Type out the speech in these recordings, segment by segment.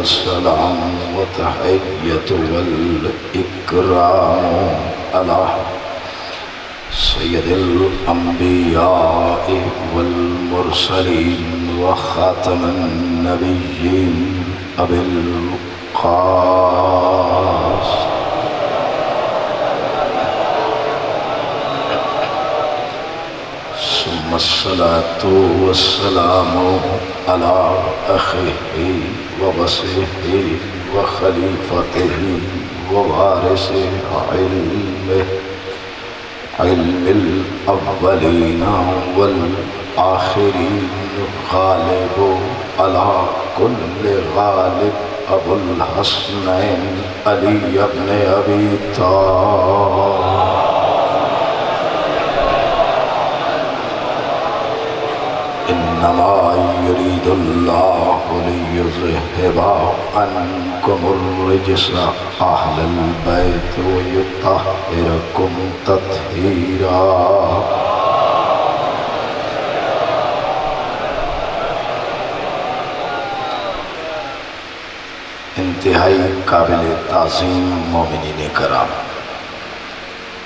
والسلام والتحية والإكرام على سيد الأنبياء والمرسلين وخاتم النبيين أبي القاسم ثم الصلاة والسلام على أخيه ووصيه وخليفته ووارث علم الأولين والآخرين غالب على كل غالب أبو الحسنين علي بن أبي طالب إنما يريد الله ليذهب عنكم الرجس أهل البيت ويطهركم تطهيرا انتہائی قابل تعظیم مومنین کرام،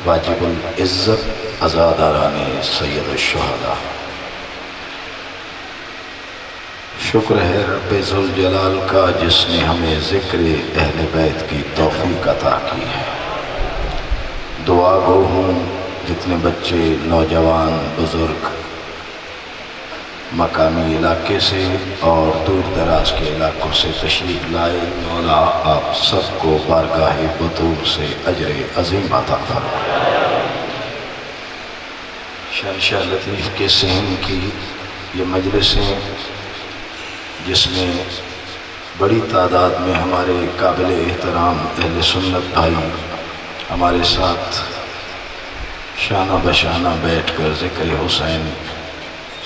واجب العزت عزاداران سید الشہداء، شکر ہے رب ذوالجلال کا جس نے ہمیں ذکر اہل بیت کی توفیق عطا کی ہے۔ دعا گو ہوں جتنے بچے، نوجوان، بزرگ مقامی علاقے سے اور دور دراز کے علاقوں سے تشریف لائے، مولا آپ سب کو بارگاہ بطول سے اجر عظیم عطا فرمائے۔ شہنشاہ لطیف کے صحن کی یہ مجلسیں جس میں بڑی تعداد میں ہمارے قابل احترام اہل سنت بھائی ہمارے ساتھ شانہ بشانہ بیٹھ کر ذکر حسین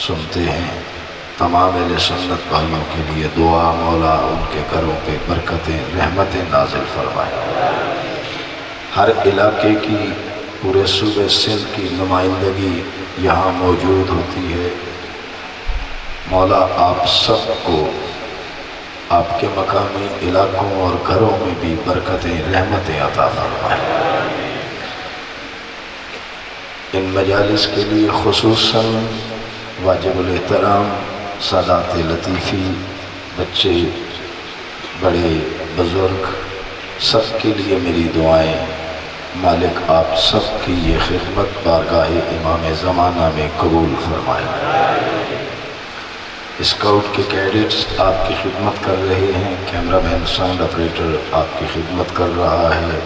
سنتے ہیں، تمام اہل سنت بھائیوں کے لیے دعا، مولا ان کے گھروں پہ برکتیں رحمتیں نازل فرمائے۔ ہر علاقے کی، پورے صوبے سندھ کی نمائندگی یہاں موجود ہوتی ہے، مولا آپ سب کو آپ کے مقامی علاقوں اور گھروں میں بھی برکتیں رحمتیں عطا فرمائے۔ ان مجالس کے لیے خصوصاً واجب الاحترام سادات لطیفی، بچے بڑے بزرگ، سب کے لیے میری دعائیں، مالک آپ سب کی یہ خدمت بارگاہ امام زمانہ میں قبول فرمائے۔ اسکاؤٹ کے کیڈٹس آپ کی خدمت کر رہے ہیں، کیمرہ مین ساؤنڈ آپریٹر آپ کی خدمت کر رہا ہے،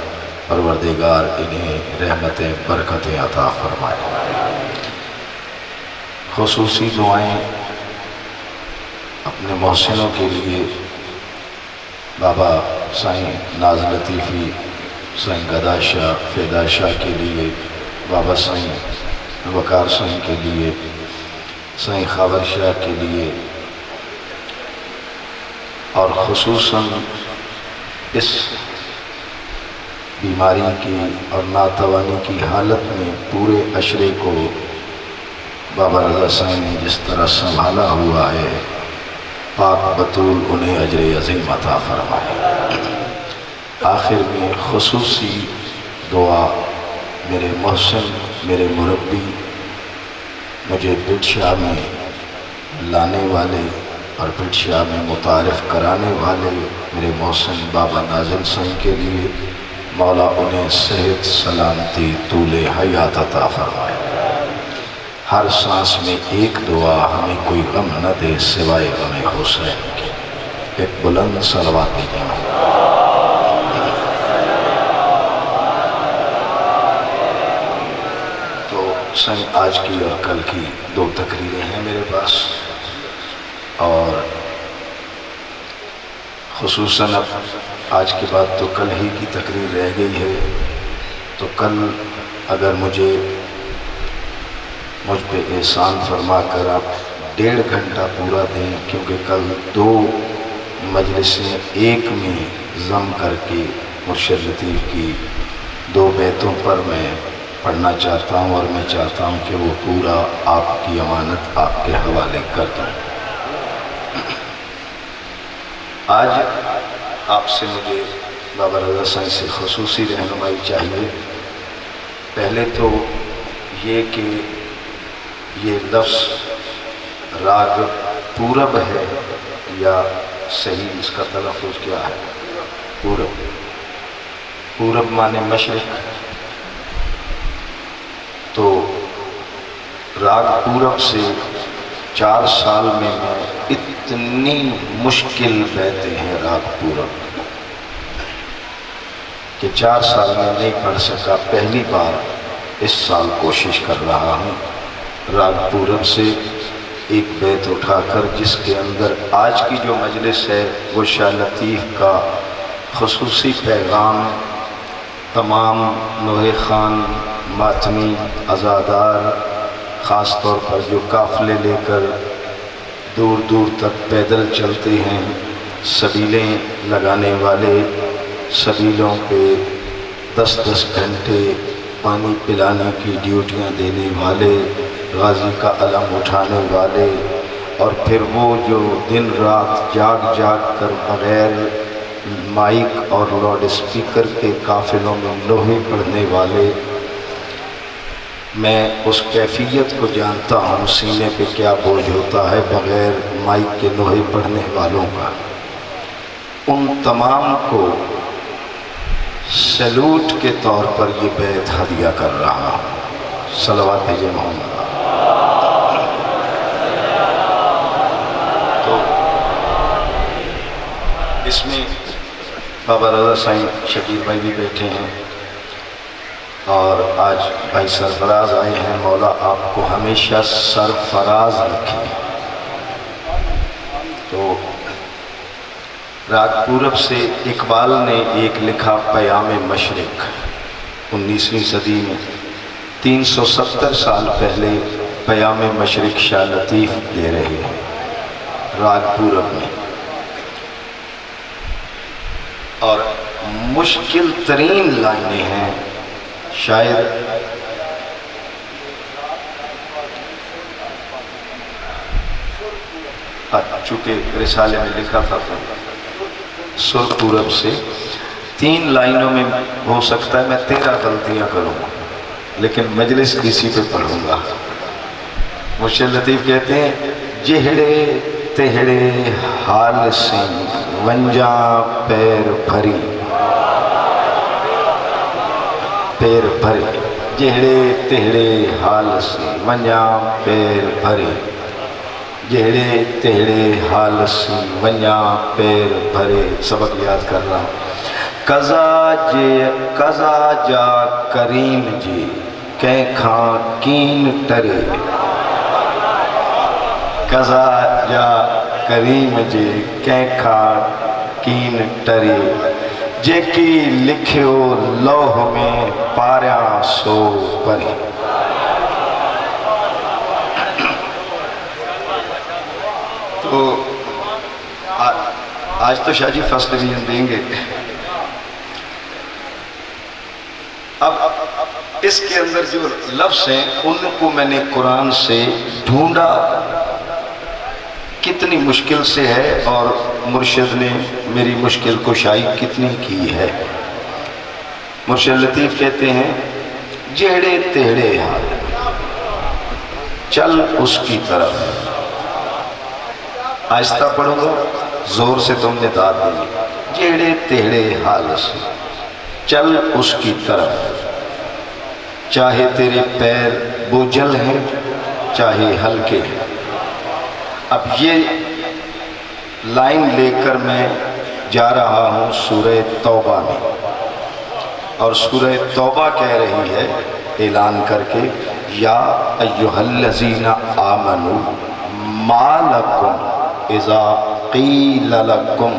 پروردگار انہیں رحمتیں برکتیں عطا فرمائے۔ خصوصی دعائیں اپنے محسنوں کے لیے، بابا سائیں ناز لطیفی، سائیں گدا شاہ فیدا شاہ کے لیے، بابا سائیں وقار سائیں کے لیے، سائیں خاور شاہ کے لیے، اور خصوصاً اس بیماری کی اور ناتوانی کی حالت میں پورے عشرے کو بابا رضا سائیں نے جس طرح سنبھالا ہوا ہے، پاک بطول انہیں اجر عظیم عطا فرمائے۔ آخر میں خصوصی دعا میرے محسن، میرے مربی، مجھے پٹشاہ میں لانے والے اور پٹشاہ میں متعارف کرانے والے میرے محسن بابا ناظم سائیں کے لیے، مولا انہیں صحت، سلامتی، طول حیات عطا فرمائے۔ ہر سانس میں ایک دعا، ہمیں کوئی غم نہ دے سوائے غم حسین کے۔ ایک بلند صلوات دیجیے۔ سائیں آج کی اور کل کی دو تقریریں ہیں میرے پاس، اور خصوصاً اب آج کے بعد تو کل ہی کی تقریر رہ گئی ہے، تو کل اگر مجھ پہ احسان فرما کر آپ 1.5 گھنٹہ پورا دیں، کیونکہ کل 2 مجلسیں ایک میں ضم کر کے مرشد لطیف کی 2 بیتوں پر میں پڑھنا چاہتا ہوں، اور میں چاہتا ہوں کہ وہ پورا آپ کی امانت آپ کے حوالے کر دوں۔ آج آپ سے مجھے بابا رضا سائیں سے خصوصی رہنمائی چاہیے۔ پہلے تو یہ کہ یہ لفظ راگ پورب ہے یا صحیح اس کا تلفظ کیا ہے؟ پورب۔ پورب مانے مشرق، تو راگ پورب سے 4 سال میں اتنی مشکل بیتیں ہیں راگ پورب کہ 4 سال میں نہیں پڑھ سکا۔ پہلی بار اس سال کوشش کر رہا ہوں راگ پورب سے ایک بیت اٹھا کر، جس کے اندر آج کی جو مجلس ہے وہ شاہ لطیف کا خصوصی پیغام تمام نوحے خان، ماتمی، عزادار، خاص طور پر جو قافلے لے کر دور دور تک پیدل چلتے ہیں، سبیلیں لگانے والے، سبیلوں پہ 10-10 گھنٹے پانی پلانے کی ڈیوٹیاں دینے والے، غازی کا علم اٹھانے والے، اور پھر وہ جو دن رات جاگ جاگ کر بغیر مائک اور لاؤڈ اسپیکر کے قافلوں میں لوحے پڑھنے والے، میں اس کیفیت کو جانتا ہوں سینے پہ کیا بوجھ ہوتا ہے بغیر مائک کے لوحے پڑھنے والوں کا۔ ان تمام کو سیلوٹ کے طور پر یہ بیت ہدیہ کر رہا ہوں۔ صلوات بھیجے محمد۔ تو اس میں بابا رضا سائیں شکیل بھائی بھی بیٹھے ہیں، اور آج بھائی سرفراز آئے ہیں۔ مولا آپ کو ہمیشہ سرفراز رکھے۔ تو راگ پورب سے اقبال نے ایک لکھا پیام مشرق، 19ویں صدی میں 370 سال پہلے پیام مشرق شاہ لطیف دے رہے ہیں راگ پورب میں، اور مشکل ترین لائنیں ہیں۔ شاید چونکہ رسالے میں لکھا تھا تو سر پورب سے 3 لائنوں میں ہو سکتا ہے میں 13 غلطیاں کروں، لیکن مجلس کسی پہ پڑھوں گا۔ مرشد لطیف کہتے ہیں جہڑے تہڑے حال سے ونجاں پیر بھری، پیر بھرے، جہڑے تہڑے حال سے ونجاں پیر بھرے، جہڑے تہڑے حال سے ونجاں پیر بھرے۔ سبق یاد کر رہا ہوں۔ قضا جا کریم جی کہیں کھاں کین ٹرے، قضا جا کریم جی کہیں کھاں کین ٹرے، جے کی لکھیو لوح میں پاریاں سو پری۔ تو آج تو شاہ جی فرسٹ ڈویژن دیں گے۔ اب اس کے اندر جو لفظ ہیں ان کو میں نے قرآن سے ڈھونڈا، کتنی مشکل سے ہے، اور مرشد نے میری مشکل کشائی کتنی کی ہے۔ مرشد لطیف کہتے ہیں جہڑے تہڑے حال، چل اس کی طرف۔ آہستہ پڑھوں گا، زور سے تم نے داد دینی۔ جہڑے تہڑے حال سے چل اس کی طرف، چاہے تیرے پیر بوجھل ہیں چاہے ہلکے ہیں۔ اب یہ لائن لے کر میں جا رہا ہوں سورہ توبہ میں، اور سورہ توبہ کہہ رہی ہے اعلان کر کے یا ایھا الذین آمنوا ما لکم اذا قیل لکم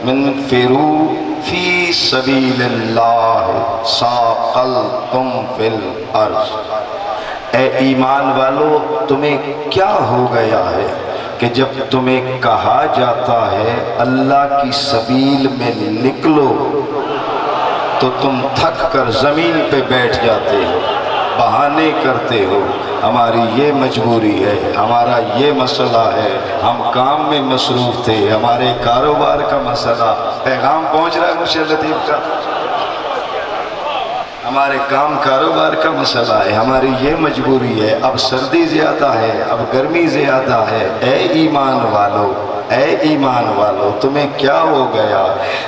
انفروا فی سبیل اللہ ثاقلتم فی الارض۔ اے ایمان والو تمہیں کیا ہو گیا ہے کہ جب تمہیں کہا جاتا ہے اللہ کی سبیل میں نکلو تو تم تھک کر زمین پہ بیٹھ جاتے ہو۔ بہانے کرتے ہو، ہماری یہ مجبوری ہے، ہمارا یہ مسئلہ ہے، ہم کام میں مصروف تھے، ہمارے کاروبار کا مسئلہ۔ پیغام پہنچ رہا ہے مرشد لطیف کا؟ ہمارے کام کاروبار کا مسئلہ ہے، ہماری یہ مجبوری ہے، اب سردی زیادہ ہے، اب گرمی زیادہ ہے۔ اے ایمان والو، اے ایمان والو، تمہیں کیا ہو گیا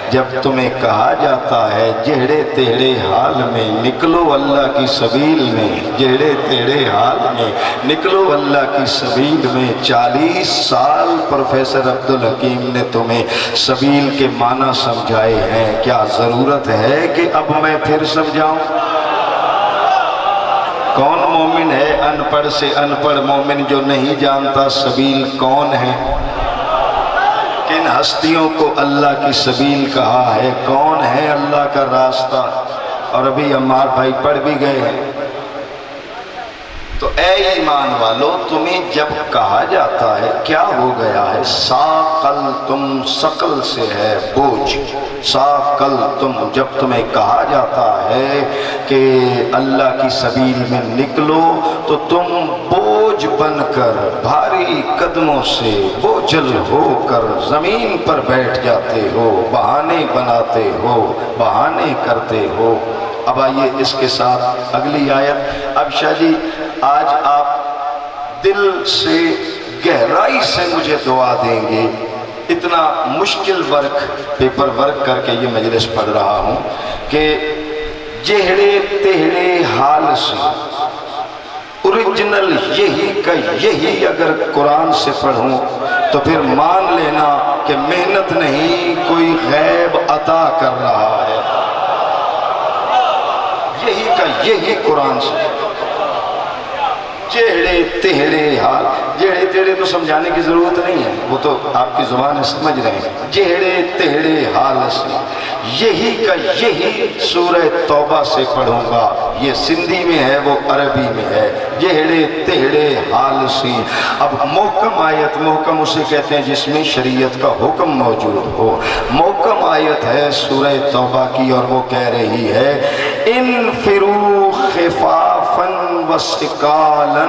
جب تمہیں کہا جاتا ہے جہڑے تیڑے حال میں نکلو اللہ کی سبیل میں، جہڑے تیڑے حال میں نکلو اللہ کی سبیل میں۔ 40 سال پروفیسر عبدالحکیم نے تمہیں سبیل کے معنی سمجھائے ہیں، کیا ضرورت ہے کہ اب میں پھر سمجھاؤں؟ کون مومن ہے ان پڑھ سے ان پڑھ مومن جو نہیں جانتا سبیل کون ہے؟ کن ہستیوں کو اللہ کی سبیل کہا ہے؟ کون ہے اللہ کا راستہ؟ اور ابھی عمار بھائی پڑھ بھی گئے ہیں۔ تو اے ایمان والو، تمہیں جب کہا جاتا ہے کیا ہو گیا ہے؟ ساقل تم، ثقل سے ہے بوجھ، ساقل تم، جب تمہیں کہا جاتا ہے کہ اللہ کی سبیل میں نکلو تو تم بوجھ بن کر، بھاری قدموں سے بوجھل ہو کر زمین پر بیٹھ جاتے ہو، بہانے بناتے ہو، بہانے کرتے ہو۔ اب آئیے اس کے ساتھ اگلی آیت۔ اب شاہ جی آج آپ دل سے گہرائی سے مجھے دعا دیں گے، اتنا مشکل ورک، پیپر ورک کر کے یہ مجلس پڑھ رہا ہوں کہ جہڑے تہڑے حال سے اوریجنل یہی کا یہی اگر قرآن سے پڑھوں تو پھر مان لینا کہ محنت نہیں، کوئی غیب عطا کر رہا ہے۔ یہی کا یہی قرآن سے جہڑے تہڑے حال، جہڑے تہڑے تو سمجھانے کی ضرورت نہیں ہے، وہ تو آپ کی زبان ہے، سمجھ رہے ہیں۔ جہڑے تہڑے حال سے، یہی کا یہی سورہ توبہ سے پڑھوں گا، یہ سندھی میں ہے وہ عربی میں ہے۔ جہڑے تہڑے حال سے، اب محکم آیت، محکم اسے کہتے ہیں جس میں شریعت کا حکم موجود ہو۔ محکم آیت ہے سورہ توبہ کی اور وہ کہہ رہی ہے انفروا خفافا وثقالا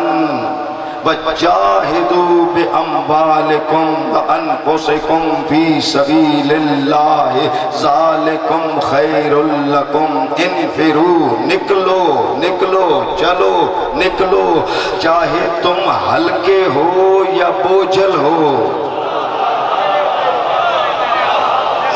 وجاہدوا باموالکم وانفسکم فی سبیل اللہ ذالکم خیر لکم۔ انفروا، نکلو، نکلو، چلو، نکلو، چاہے تم ہلکے ہو یا بوجھل ہو۔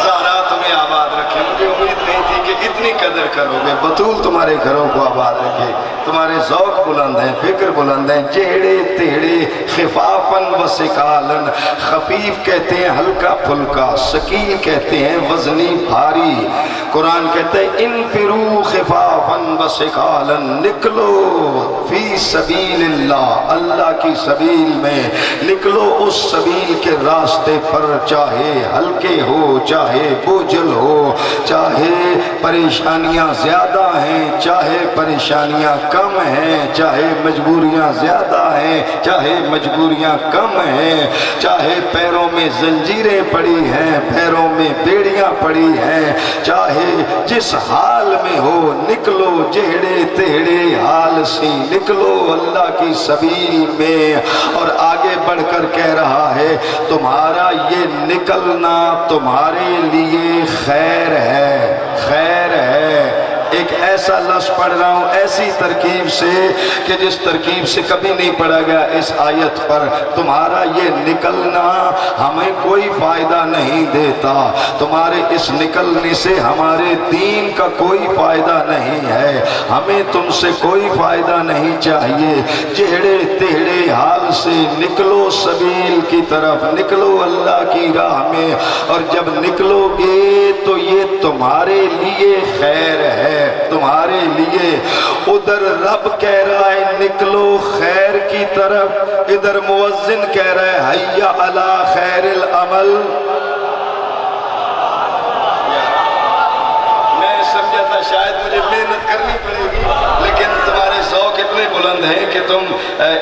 زہرا تمہیں آباد رکھے، مجھے امید نہیں تھی کہ اتنی قدر کرو گے۔ بطول تمہارے گھروں کو آباد رکھے، تمہارے ذوق بلند ہیں، فکر بلند ہیں۔ جہڑے تہڑے خفافاً و ثقالاً، خفیف کہتے ہیں ہلکا پھلکا، ثقیل کہتے ہیں وزنی بھاری۔ قرآن کہتے ہیں انفروا خفافاً و ثقالاً، نکلو فی سبیل اللہ، اللہ کی سبیل میں نکلو، اس سبیل کے راستے پر، چاہے ہلکے ہو، چاہے بوجھل ہو، چاہے پریشانیاں زیادہ ہیں، چاہے پریشانیاں کم ہیں، چاہے مجبوریاں زیادہ ہیں، چاہے مجبوریاں کم ہیں، چاہے پیروں میں زنجیریں پڑی ہیں، پیروں میں بیڑیاں پڑی ہیں، چاہے جس حال میں ہو، نکلو جہڑے تہڑے حال سے، نکلو اللہ کی سبیل میں۔ اور آگے بڑھ کر کہہ رہا ہے تمہارا یہ نکلنا تمہارے لیے خیر ہے، خیر ہے۔ ایک ایسا لفظ پڑھ رہا ہوں ایسی ترکیب سے کہ جس ترکیب سے کبھی نہیں پڑھا گیا اس آیت پر۔ تمہارا یہ نکلنا ہمیں کوئی فائدہ نہیں دیتا، تمہارے اس نکلنے سے ہمارے دین کا کوئی فائدہ نہیں ہے، ہمیں تم سے کوئی فائدہ نہیں چاہیے۔ جہڑے تہڑے حال سے نکلو سبیل کی طرف، نکلو اللہ کی راہ میں، اور جب نکلو گے تو یہ تمہارے لیے خیر ہے، تمہارے لیے۔ ادھر رب کہہ رہا ہے نکلو خیر کی طرف، ادھر مؤذن کہہ رہا ہے حیا علی خیر العمل۔ میں سمجھا تھا شاید مجھے محنت کرنی پڑے گی، لیکن تمہارے ذوق اتنے بلند بلند ہیں کہ تم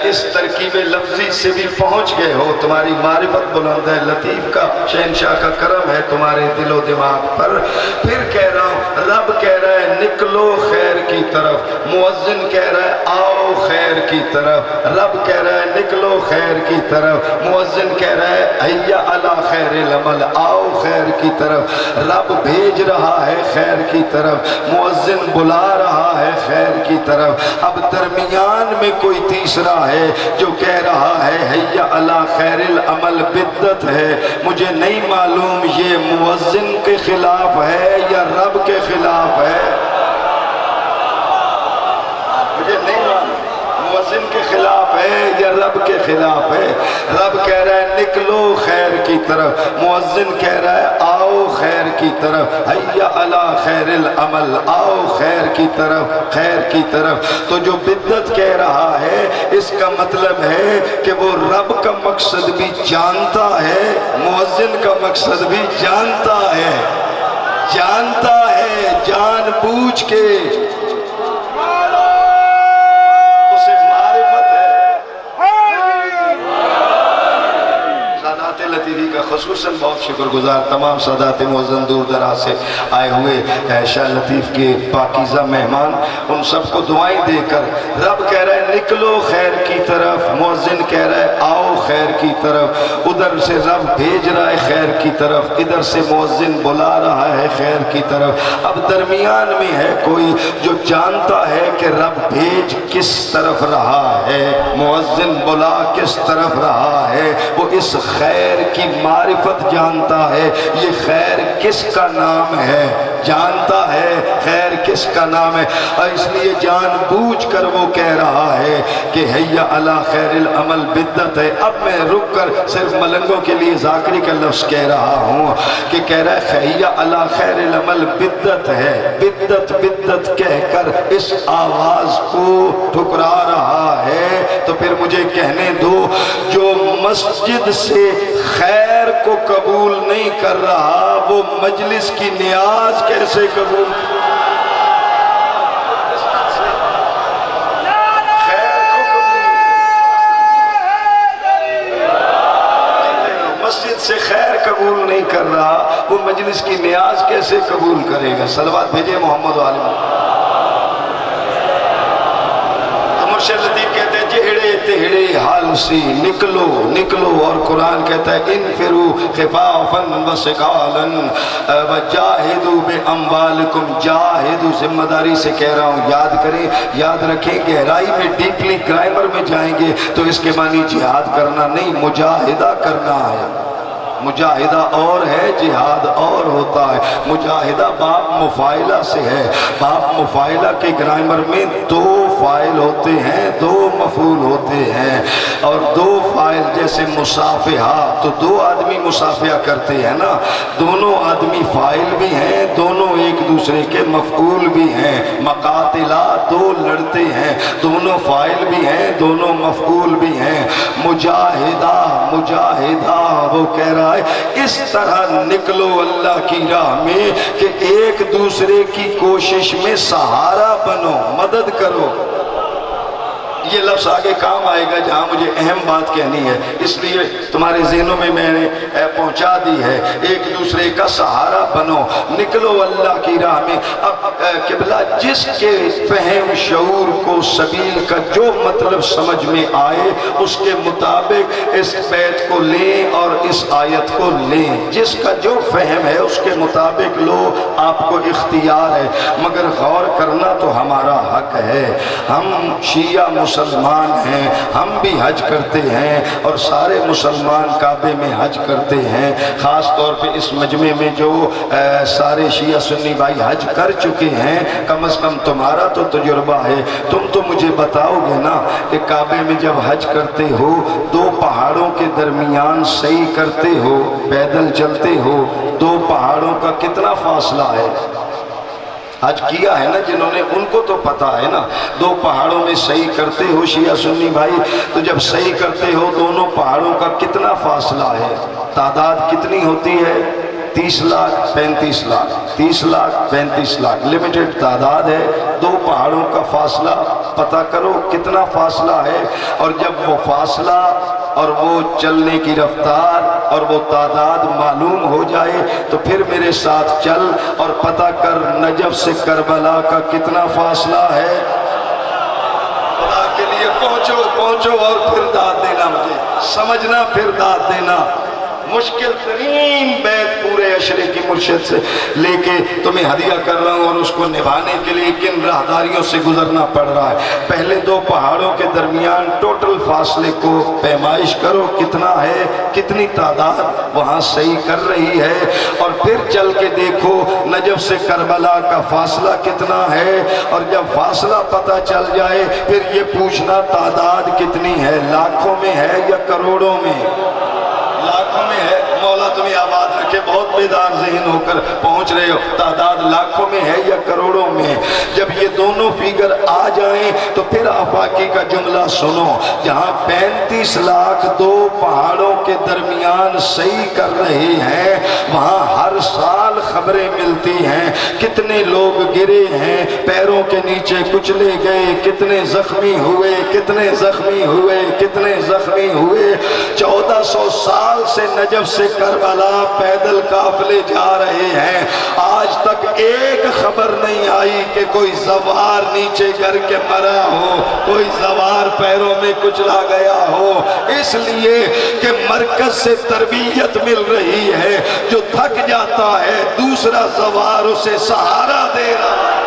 اس ترکیب لفظی سے بھی پہنچ گئے ہو. تمہاری معرفت بلند ہے. لطیف کا شہنشاہ کا کرم ہے تمہارے دل و دماغ پر. پھر کہہ رہا ہوں رب کہہ رہا ہے نکلو خیر کی طرف. مؤذن کہہ رہا ہے آؤ خیر کی طرف. رب کہہ رہا ہے نکلو خیر کی طرف. مؤذن کہہ رہا ہے حیا علی خیر العمل، آؤ خیر کی طرف. رب بھیج رہا ہے خیر کی طرف، مؤذن بلا رہا ہے خیر کی طرف. اب درمیان میں کوئی تیسرا ہے جو کہہ رہا ہے حیا علی خیر العمل بدعت ہے. مجھے نہیں معلوم یہ مؤذن کے خلاف ہے یا رب کے خلاف ہے. مجھے نہیں معلوم مؤذن کے خلاف ہے یا رب کے خلاف ہے. رب کہہ رہا ہے نکلو خیر کی طرف، مؤذن کہہ رہا ہے آؤ خیر کی طرف. حیا علی خیر العمل، آؤ خیر کی طرف، خیر کی طرف. تو جو بدعت کہہ رہا ہے اس کا مطلب ہے کہ وہ رب کا مقصد بھی جانتا ہے، مؤذن کا مقصد بھی جانتا ہے. جانتا ہے جان بوجھ کے. لطیفی کا خصوصاً بہت شکر گزار تمام سادات مؤذن دور دراز سے آئے ہوئے شاہ لطیف کے پاکیزہ مہمان، ان سب کو دعائیں دے کر رب کہہ رہا ہے نکلو خیر کی طرف، مؤذن کہہ رہا ہے آؤ خیر کی طرف. ادھر سے رب بھیج رہا ہے خیر کی طرف، ادھر سے مؤذن بلا رہا ہے خیر کی طرف. اب درمیان میں ہے کوئی جو جانتا ہے کہ رب بھیج کس طرف رہا ہے، مؤذن بلا کس طرف رہا ہے. وہ اس خیر کی معرفت جانتا ہے. یہ خیر کس کا نام ہے جانتا ہے، خیر کس کا نام ہے. اور اس لیے جان بوجھ کر وہ کہہ رہا ہے کہ حیا علی خیر العمل بدعت ہے. اب میں رک کر صرف ملنگوں کے لیے ذاکری کا لفظ کہہ رہا ہوں کہ کہہ رہا ہے حیا علی خیر العمل بدعت ہے. بدعت بدعت کہہ کر اس آواز کو ٹھکرا رہا ہے. تو پھر مجھے کہنے دو جو مسجد سے خیر کو قبول نہیں کر رہا وہ مجلس کی نیاز کیسے قبول مسجد سے خیر قبول نہیں کر رہا وہ مجلس کی نیاز کیسے قبول کرے گا. صلوات بھیجے محمد عالم. مرشد لطیف کہتے ہیں جہڑے تہڑے حال سی نکلو نکلو. اور قرآن کہتا ہے انفروا خفافا وثقالا وجاہدوا باموالکم. جاہدوا ذمہ داری سے کہہ رہا ہوں یاد کریں، یاد رکھیں. گہرائی میں ڈیپلی گرامر میں جائیں گے تو اس کے معنی جہاد کرنا نہیں، مجاہدہ کرنا ہے. مجاہدہ اور ہے، جہاد اور ہوتا ہے. مجاہدہ باب مفاعلہ سے ہے. باب مفاعلہ کے گرامر میں دو فاعل ہوتے ہیں، دو مفعول ہوتے ہیں. اور دو فاعل جیسے مصافحہ تو دو آدمی مصافحہ کرتے ہیں نا، دونوں آدمی فاعل بھی ہیں، دونوں ایک دوسرے کے مفعول بھی ہیں. مقاتلہ دو لڑتے ہیں، دونوں فاعل بھی ہیں، دونوں مفعول بھی ہیں. مجاہدہ مجاہدہ وہ کہہ رہا ہے اس طرح نکلو اللہ کی راہ میں کہ ایک دوسرے کی کوشش میں سہارا بنو، مدد کرو. یہ لفظ آگے کام آئے گا جہاں مجھے اہم بات کہنی ہے، اس لیے تمہارے ذہنوں میں میں نے پہنچا دی ہے. ایک دوسرے کا سہارا بنو، نکلو اللہ کی راہ میں. اب قبلہ جس کے فہم شعور کو سبیل کا جو مطلب سمجھ میں آئے اس کے مطابق اس بیت کو لیں اور اس آیت کو لیں. جس کا جو فہم ہے اس کے مطابق لو، آپ کو اختیار ہے. مگر غور کرنا تو ہمارا حق ہے. ہم شیعہ مسلمان ہیں، ہم بھی حج کرتے ہیں اور سارے مسلمان کعبے میں حج کرتے ہیں. خاص طور پہ اس مجمع میں جو سارے شیعہ سنی بھائی حج کر چکے ہیں، کم از کم تمہارا تو تجربہ ہے. تم تو مجھے بتاؤ گے نا کہ کعبے میں جب حج کرتے ہو دو پہاڑوں کے درمیان سعی کرتے ہو، پیدل چلتے ہو، دو پہاڑوں کا کتنا فاصلہ ہے؟ حج کیا ہے نا جنہوں نے، ان کو تو پتا ہے نا. دو پہاڑوں میں سعی کرتے ہو شیعہ سنی بھائی، تو جب سعی کرتے ہو دونوں پہاڑوں کا کتنا فاصلہ ہے؟ تعداد کتنی ہوتی ہے؟ 30 لاکھ 35 لاکھ 30 لاکھ 35 لاکھ. لمیٹڈ تعداد ہے. دو پہاڑوں کا فاصلہ پتہ کرو کتنا فاصلہ ہے، اور جب وہ فاصلہ اور وہ چلنے کی رفتار اور وہ تعداد معلوم ہو جائے تو پھر میرے ساتھ چل اور پتہ کر نجف سے کربلا کا کتنا فاصلہ ہے۔ خدا کے لیے پہنچو اور پھر داد دینا، مجھے سمجھنا پھر داد دینا۔ مشکل ترین بیت پورے عشرے کی مرشد سے لے کے تمہیں ہدیہ کر رہا ہوں، اور اس کو نبھانے کے لیے کن راہداریوں سے گزرنا پڑ رہا ہے۔ پہلے دو پہاڑوں کے درمیان ٹوٹل فاصلے کو پیمائش کرو، کتنا ہے، کتنی تعداد وہاں صحیح کر رہی ہے، اور پھر چل کے دیکھو نجف سے کربلا کا فاصلہ کتنا ہے، اور جب فاصلہ پتہ چل جائے پھر یہ پوچھنا تعداد کتنی ہے، لاکھوں میں ہے یا کروڑوں میں؟ لاکھوں میں ہے۔ مولا تمہیں آباد رکھے، بہت بیدار ذہن ہو کر پہنچ رہے ہو۔ تعداد لاکھوں میں ہے یا کروڑوں میں؟ جب یہ دونوں فیگر آ جائیں تو پھر آفاقی کا جملہ سنو، جہاں 35 لاکھ دو پہاڑوں کے درمیان صحیح کر رہے ہیں، وہاں ہر سال خبریں ملتی ہیں کتنے لوگ گرے ہیں، پیروں کے نیچے کچلے گئے، کتنے زخمی ہوئے، کتنے زخمی ہوئے، کتنے زخمی ہوئے۔ 1400 سال سے نجف سے کربلا پیدل قافلے جا رہے ہیں، آج تک ایک خبر نہیں آئی کہ کوئی زوار نیچے گر کے مرا ہو، کوئی زوار پیروں میں کچلا گیا ہو، اس لیے کہ مرکز سے تربیت مل رہی ہے، جو تھک جاتا ہے دوسرا زوار اسے سہارا دے رہا ہے۔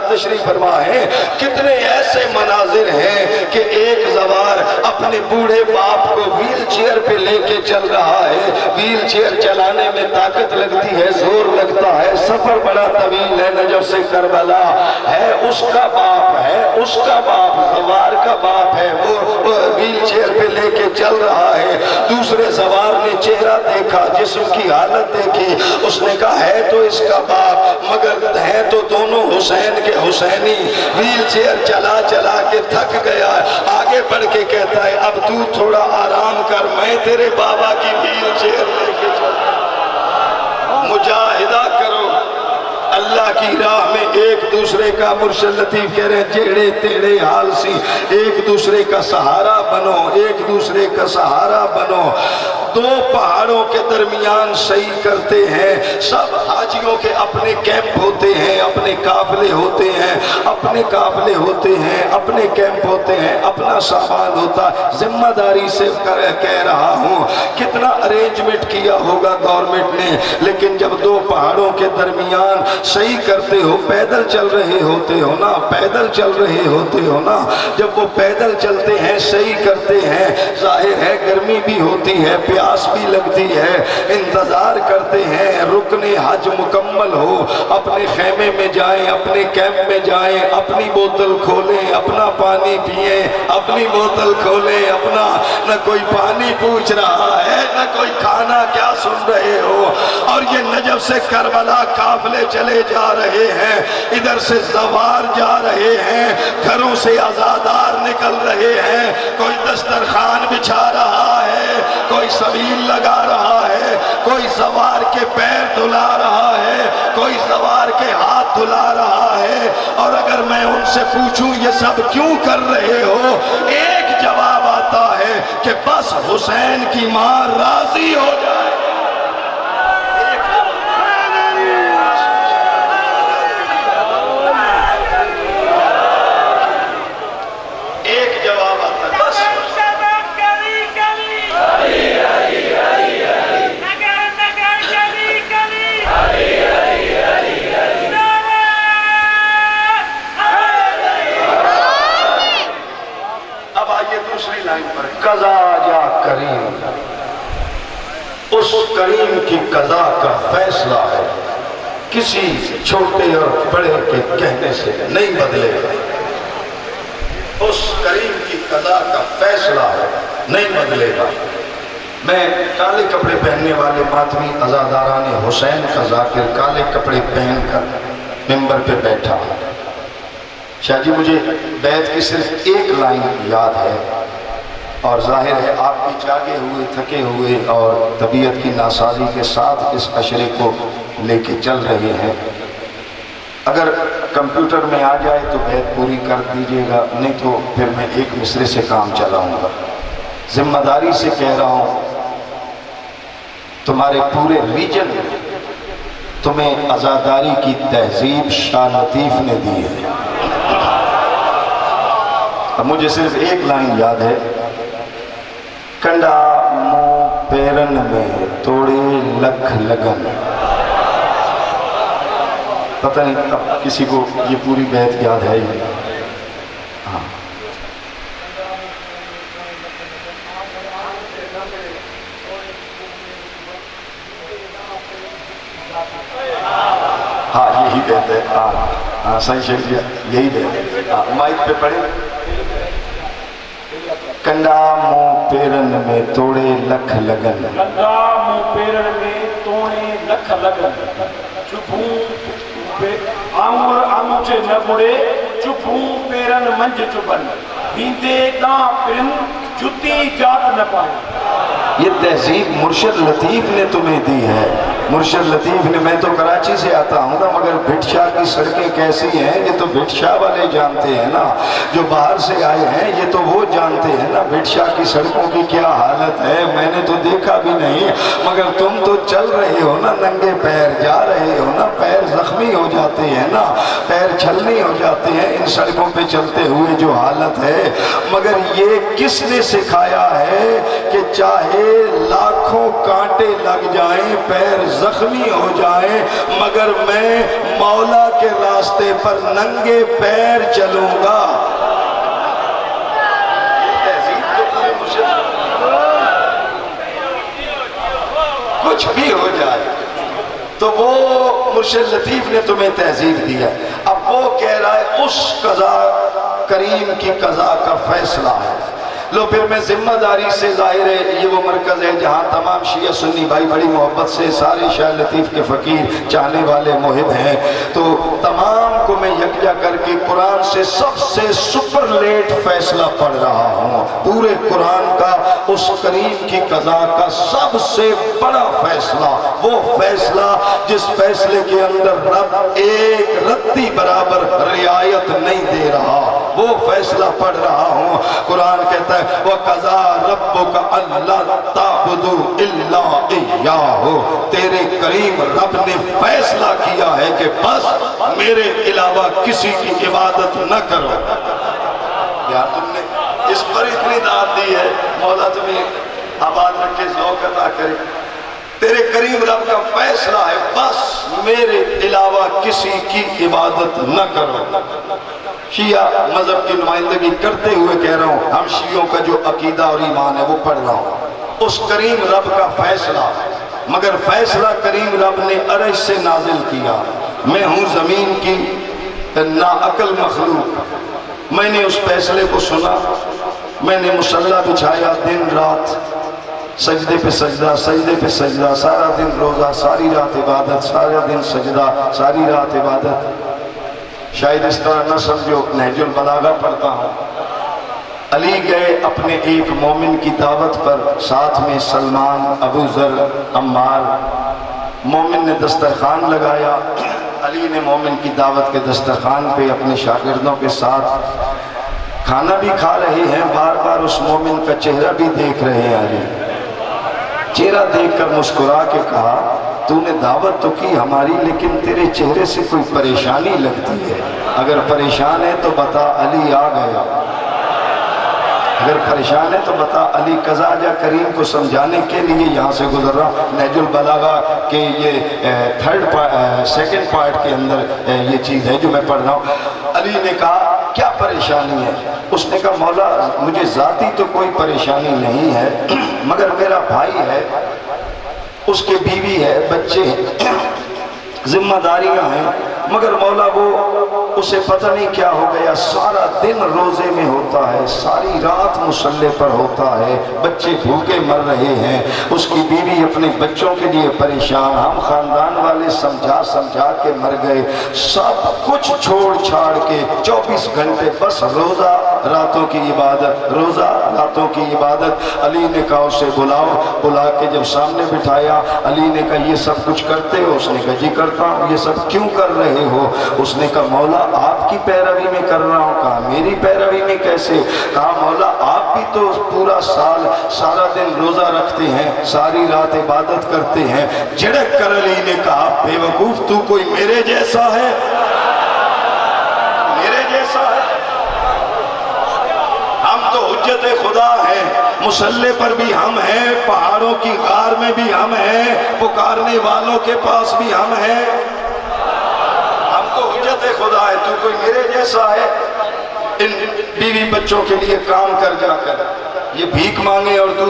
تشریف فرما ہے کتنے ایسے مناظر ہیں کہ ایک زوار اپنے بوڑھے باپ کو ویل چیئر پہ لے کے چل رہا ہے، ویل چیئر چلانے میں طاقت لگتی ہے، زور لگتا ہے، سفر بڑا طویل ہے، نجف سے کربلا ہے، اس کا باپ ہے، اس کا باپ زوار کا باپ ہے، وہ ویل چیئر پہ لے کے چل رہا ہے۔ دوسرے زوار نے چہرہ دیکھا، جسم کی حالت دیکھی، اس نے کہا ہے تو اس کا باپ مگر ہے تو دونوں حسین کے حسینی۔ ویل چیئر چلا چلا کے تھک گیا، آگے بڑھ کے کہتا ہے اب تو تھوڑا آرام کر، میں تیرے بابا کی ویل چیئر لے کے چلتا۔ مجاہدہ کرو اللہ کی راہ میں، ایک دوسرے کا مرشد لطیف کہہ رہے ہیں جیڑے تیڑے حال سی، ایک دوسرے کا سہارا بنو، ایک دوسرے کا سہارا بنو۔ دو پہاڑوں کے درمیان صحیح کرتے ہیں، سب حاجیوں کے اپنے کیمپ ہوتے ہیں، اپنے قافلے ہوتے ہیں، اپنے قافلے ہوتے ہیں، اپنے کیمپ ہوتے ہیں، اپنا سامان ہوتا ہے۔ ذمہ داری سے کہہ رہا ہوں کتنا ارینجمنٹ کیا ہوگا گورنمنٹ نے، لیکن جب دو پہاڑوں کے درمیان صحیح کرتے ہو، پیدل چل رہے ہوتے ہو نا، پیدل چل رہے ہوتے ہو نا، جب وہ پیدل چلتے ہیں صحیح کرتے ہیں، ظاہر ہے گرمی بھی ہوتی ہے، پیاس بھی لگتی ہے، انتظار کرتے ہیں رکن حج مکمل ہو، اپنے خیمے میں جائیں، اپنے کیمپ میں جائیں، اپنی بوتل کھولیں، اپنا پانی پئیں، اپنی بوتل کھولیں، اپنا نہ کوئی پانی پوچھ رہا ہے نہ کوئی کھانا، کیا سن رہے ہو؟ اور یہ نجف سے کربلا قافلے چلے جا رہے ہیں، ادھر سے زوار جا رہے ہیں، گھروں سے عزادار نکل رہے ہیں، کوئی دسترخوان بچھا رہا ہے، کوئی سبیل لگا رہا ہے، کوئی زوار کے پیر دھلا رہا ہے، کوئی زوار کے ہاتھ دھلا رہا ہے۔ اور اگر میں ان سے پوچھوں یہ سب کیوں کر رہے ہو، ایک جواب آتا ہے کہ بس حسین کی ماں راضی ہو جائے۔ قضا جا کریم، اس کریم کی قضا کا فیصلہ ہے، کسی چھوٹے اور بڑے کے کہنے سے نہیں بدلے گا۔ اس کریم کی قضا کا فیصلہ ہے، نہیں بدلے گا۔ میں کالے کپڑے پہننے والے ماتمی عزاداران حسین کا ذاکر کالے کپڑے پہن کر ممبر پہ بیٹھا، شاہ جی مجھے بیت کی صرف ایک لائن یاد ہے، اور ظاہر ہے آپ بھی جاگے ہوئے تھکے ہوئے اور طبیعت کی ناسازی کے ساتھ اس عشرے کو لے کے چل رہے ہیں۔ اگر کمپیوٹر میں آ جائے تو بیت پوری کر دیجیے گا، نہیں تو پھر میں ایک مصرے سے کام چلاؤں گا۔ ذمہ داری سے کہہ رہا ہوں، تمہارے پورے ریجن میں تمہیں عزاداری کی تہذیب شاہ لطیف نے دی ہے۔ اب مجھے صرف ایک لائن یاد ہے، کنڈا منہ پیرن میں توڑے لکھ لگن۔ پتہ نہیں اب کسی کو یہ پوری بیت یاد ہے ہی؟ ہاں ہاں یہی بیت ہے، ہاں صحیح شریف یہی بیت ہے۔ مائک پہ پڑھیں، کنڈا منہ پیرن میں توڑے لکھ لگن، کنڈا منہ پیرن میں توڑے لکھ لگن، چپوں آنگر آنگوچے نہ مڑے، چپوں پیرن منج چپن، بیندے داں پرن جتی جات نہ پائیں۔ یہ تہذیب مرشد لطیف نے تمہیں دی ہے۔ مرشد لطیف نے، میں تو کراچی سے آتا ہوں نا، مگر بھٹ شاہ کی سڑکیں کیسی ہیں یہ تو بھٹ شاہ والے جانتے ہیں نا، جو باہر سے آئے ہیں یہ تو وہ جانتے ہیں نا بھٹ شاہ کی سڑکوں کی کیا حالت ہے۔ میں نے تو دیکھا بھی نہیں، مگر تم تو چل رہے ہو نا ننگے پیر، جا رہے ہو نا، پیر زخمی ہو جاتے ہیں نا، پیر چھلنی ہو جاتے ہیں ان سڑکوں پہ چلتے ہوئے جو حالت ہے۔ مگر یہ کس نے سکھایا ہے کہ چاہے لاکھوں کانٹے لگ جائیں، پیر زخمی ہو جائیں، مگر میں مولا کے راستے پر ننگے پیر چلوں گا۔ کچھ بھی ہو جائے تو وہ مرشد لطیف نے تمہیں تہذیب دی ہے۔ اب وہ کہہ رہا ہے اس قضا کریم کی قضا کا فیصلہ ہے۔ لو پھر میں ذمہ داری سے، ظاہر ہے یہ وہ مرکز ہے جہاں تمام شیعہ سنی بھائی بڑی محبت سے سارے شاہ لطیف کے فقیر چاہنے والے محب ہیں، تو تمام کو میں یکجا کر کے قرآن سے سب سے سپرلیٹ فیصلہ پڑھ رہا ہوں۔ پورے قرآن کا اس کریم کی قضا کا سب سے بڑا فیصلہ، وہ فیصلہ جس فیصلے کے اندر رب ایک رتی برابر رعایت نہیں دے رہا، وہ فیصلہ پڑھ رہا ہوں۔ قرآن کہتا ہے وَقَضَىٰ رَبُّكَ أَلَّا تَعْبُدُوا إِلَّا إِيَّاهُ، تیرے کریم رب نے فیصلہ کیا ہے کہ بس میرے علاوہ کسی کی عبادت نہ کرو۔ یار تم نے اس پر اتنی داد دی ہے، مولا تمہیں آباد رکھے، ذوق عطا کرے۔ تیرے کریم رب کا فیصلہ ہے بس میرے علاوہ کسی کی عبادت نہ کرو۔ شیعہ مذہب کی نمائندگی کرتے ہوئے کہہ رہا ہوں، ہم شیعوں کا جو عقیدہ اور ایمان ہے وہ پڑھ رہا ہوں۔ اس کریم رب کا فیصلہ، مگر فیصلہ کریم رب نے عرش سے نازل کیا۔ میں ہوں زمین کی ناعقل مخلوق، میں نے اس فیصلے کو سنا، میں نے مصلی بچھایا، دن رات سجدے پہ سجدہ، سجدے پہ سجدہ، سارا دن روزہ، ساری رات عبادت، سارا دن سجدہ، ساری رات عبادت۔ شاید اس طرح نہ سمجھو، نہج البلاغہ پڑھتا ہوں۔ علی گئے اپنے ایک مومن کی دعوت پر، ساتھ میں سلمان، ابو ذر، عمار۔ مومن نے دسترخوان لگایا، علی نے مومن کی دعوت کے دسترخوان پہ اپنے شاگردوں کے ساتھ کھانا بھی کھا رہے ہیں، بار بار اس مومن کا چہرہ بھی دیکھ رہے ہیں۔ علی چہرہ دیکھ کر مسکرا کے کہا تو نے دعوت تو کی ہماری، لیکن تیرے چہرے سے کوئی پریشانی لگتی ہے، اگر پریشان ہے تو بتا، علی آ گیا۔ اگر پریشان ہے تو بتا، علی قضا جا کریم کو سمجھانے کے لیے یہاں سے گزر رہا ہوں۔ نہج البلاغہ کے یہ سیکنڈ پارٹ کے اندر یہ چیز ہے جو میں پڑھ رہا ہوں۔ علی نے کہا کیا پریشانی ہے؟ اس نے کہا مولا مجھے ذاتی تو کوئی پریشانی نہیں ہے، مگر میرا بھائی ہے، اس کے بیوی ہے، بچے ہیں، ذمہ داریاں ہیں، مگر مولا وہ اسے پتہ نہیں کیا ہو گیا، سارا دن روزے میں ہوتا ہے، ساری رات مصلے پر ہوتا ہے، بچے بھوکے مر رہے ہیں، اس کی بیوی اپنے بچوں کے لیے پریشان، ہم خاندان والے سمجھا سمجھا کے مر گئے، سب کچھ چھوڑ چھاڑ کے 24 گھنٹے بس روزہ راتوں کی عبادت، روزہ راتوں کی عبادت۔ علی نے کہا اسے بلاؤ، بلا کے جب سامنے بٹھایا، علی نے کہا یہ سب کچھ کرتے ہو؟ اس نے کہا جی کرتا ہوں۔ یہ سب کیوں کر رہے ہو؟ اس نے کہا مولا آپ کی پیروی میں کر رہا ہوں۔ کہا میری پیروی میں کیسے؟ کہا مولا آپ بھی تو پورا سال سارا دن روزہ رکھتے ہیں، ساری رات عبادت کرتے ہیں۔ جھڑک کر علی نے کہا بے وقوف، تو کوئی میرے جیسا ہے؟ میرے جیسا ہے؟ ہم تو حجت خدا ہیں، مصلے پر بھی ہم ہیں، پہاڑوں کی غار میں بھی ہم ہیں، پکارنے والوں کے پاس بھی ہم ہیں، ہم تو حجت خدا ہے، تو کوئی میرے جیسا ہے؟ ان بیوی بچوں کے لیے کام کر جا کر، یہ بھیک مانگے اور تو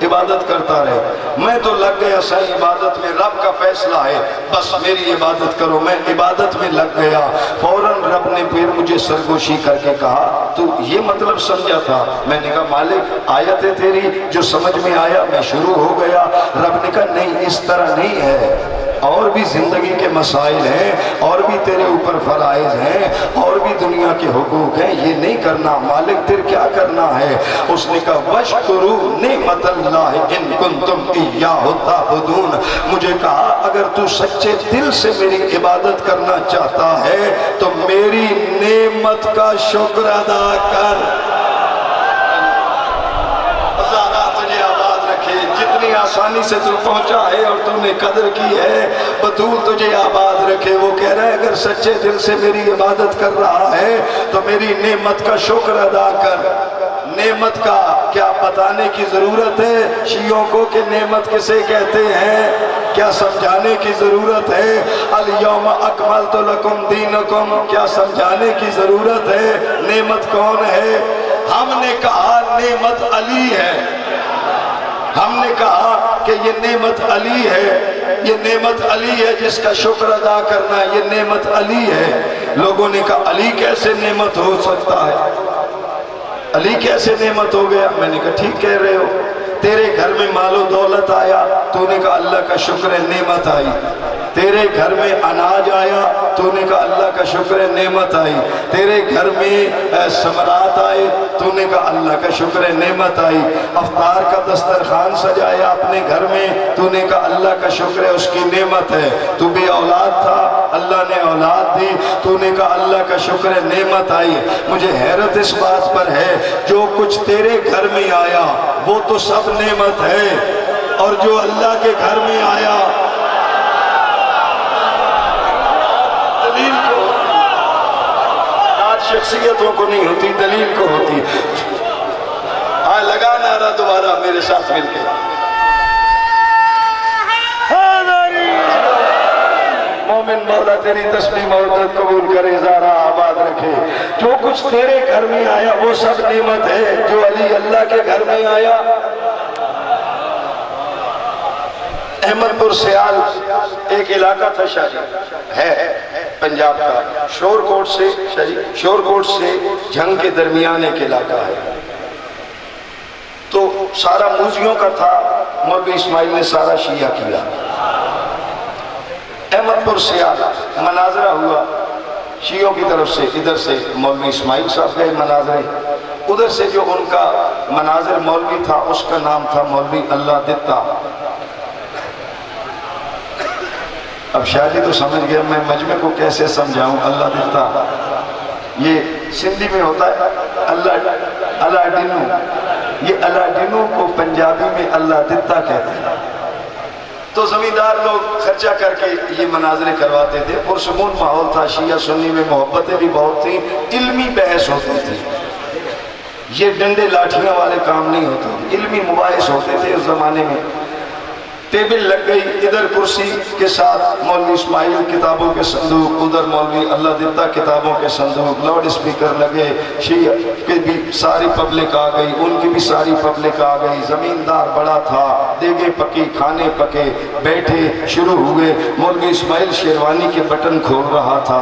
عبادت کرتا رہے۔ میں تو لگ گیا صحیح عبادت میں، رب کا فیصلہ ہے، بس میری عبادت کرو۔ میں عبادت میں لگ گیا، فوراً رب نے پھر مجھے سرگوشی کر کے کہا تو یہ مطلب سمجھا تھا؟ میں نے کہا مالک آیت ہے تیری، جو سمجھ میں آیا میں شروع ہو گیا۔ رب نے کہا نہیں، اس طرح نہیں ہے، اور بھی زندگی کے مسائل ہیں، اور بھی تیرے اوپر فرائض ہیں، اور بھی دنیا کے حقوق ہیں، یہ نہیں کرنا۔ مالک پھر کیا کرنا ہے؟ اس نے کہا وَاشْكُرُوا نِعْمَةَ اللَّهِ إِن كُنتُمْ إِيَّاهُ تَعْبُدُونَ۔ مجھے کہا اگر تو سچے دل سے میری عبادت کرنا چاہتا ہے تو میری نعمت کا شکر ادا کر۔ جتنی آسانی سے تو پہنچا ہے اور تم نے قدر کی ہے، بطول تجھے آباد رکھے۔ وہ کہہ رہا ہے اگر سچے دل سے میری عبادت کر رہا ہے تو میری نعمت کا شکر ادا کر۔ نعمت کا کیا بتانے کی ضرورت ہے شیعوں کو کہ نعمت کسے کہتے ہیں؟ کیا سمجھانے کی ضرورت ہے؟ الیوم اکملت لکم دینکم، کیا سمجھانے کی ضرورت ہے؟ نعمت کون ہے؟ ہم نے کہا نعمت علی ہے، ہم نے کہا کہ یہ نعمت علی ہے، یہ نعمت علی ہے جس کا شکر ادا کرنا ہے، یہ نعمت علی ہے۔ لوگوں نے کہا علی کیسے نعمت ہو سکتا ہے؟ علی کیسے نعمت ہو گیا؟ میں نے کہا ٹھیک کہہ رہے ہو، تیرے گھر میں مال و دولت آیا، تو نے کہا اللہ کا شکر ہے نعمت آئی۔ تیرے گھر میں اناج آیا، تو نے کہا اللہ کا شکر ہے نعمت آئی۔ تیرے گھر میں ثمرات آئے، تو نے کہا اللہ کا شکر ہے نعمت آئی۔ افطار کا دسترخوان سجایا اپنے گھر میں، تو نے کہا اللہ کا شکر ہے اس کی نعمت ہے۔ تو بھی اولاد تھا، اللہ نے اولاد دی، تو نے کہا اللہ کا شکر ہے نعمت آئی۔ مجھے حیرت اس بات پر ہے جو کچھ تیرے گھر میں آیا وہ تو سب نعمت ہے، اور جو اللہ کے گھر میں آیا دلیل کو، آج شخصیتوں کو نہیں ہوتی، دلیل کو ہوتی۔ لگا نعرہ دوبارہ میرے ساتھ مل کے، مومن مولا تیری تسبیح مودت قبول کرے، زارہ آباد رکھے۔ جو کچھ تیرے گھر میں آیا وہ سب نعمت ہے، جو علی اللہ کے گھر میں آیا۔ احمد پور سیال ایک علاقہ تھا شاہی ہے پنجاب کا، شورکوٹ سے جھنگ کے درمیان ایک علاقہ ہے، تو سارا موزیوں کا تھا، مولوی اسماعیل نے سارا شیعہ کیا۔ احمد پور سیال مناظرہ ہوا شیعوں کی طرف سے، ادھر سے مولوی اسماعیل صاحب گئے مناظرے، ادھر سے جو ان کا مناظر مولوی تھا اس کا نام تھا مولوی اللہ دتا۔ اب شاید تو سمجھ گیا میں مجمع کو کیسے سمجھاؤں۔ اللہ دتا یہ سندھی میں ہوتا ہے اللہ ڈنو، یہ اللہ ڈنو کو پنجابی میں اللہ دتا کہتے ہیں۔ تو زمیندار لوگ خرچہ کر کے یہ مناظرے کرواتے تھے، پرسکون ماحول تھا، شیعہ سنی میں محبتیں بھی بہت تھیں، علمی بحث ہوتی تھی، یہ ڈنڈے لاٹھیاں والے کام نہیں ہوتے، علمی مباحث ہوتے تھے اس زمانے میں۔ ٹیبل لگ گئی، ادھر کرسی کے ساتھ مولوی اسماعیل کتابوں کے صندوق، ادھر مولوی اللہ دتا کتابوں کے صندوق، لاؤڈ اسپیکر لگے، شیعہ کی بھی ساری پبلک آ گئی، ان کی بھی ساری پبلک آ گئی، زمیندار بڑا تھا، دیگیں پکی، کھانے پکے، بیٹھے شروع ہوئے، مولوی اسماعیل شیروانی کے بٹن کھول رہا تھا،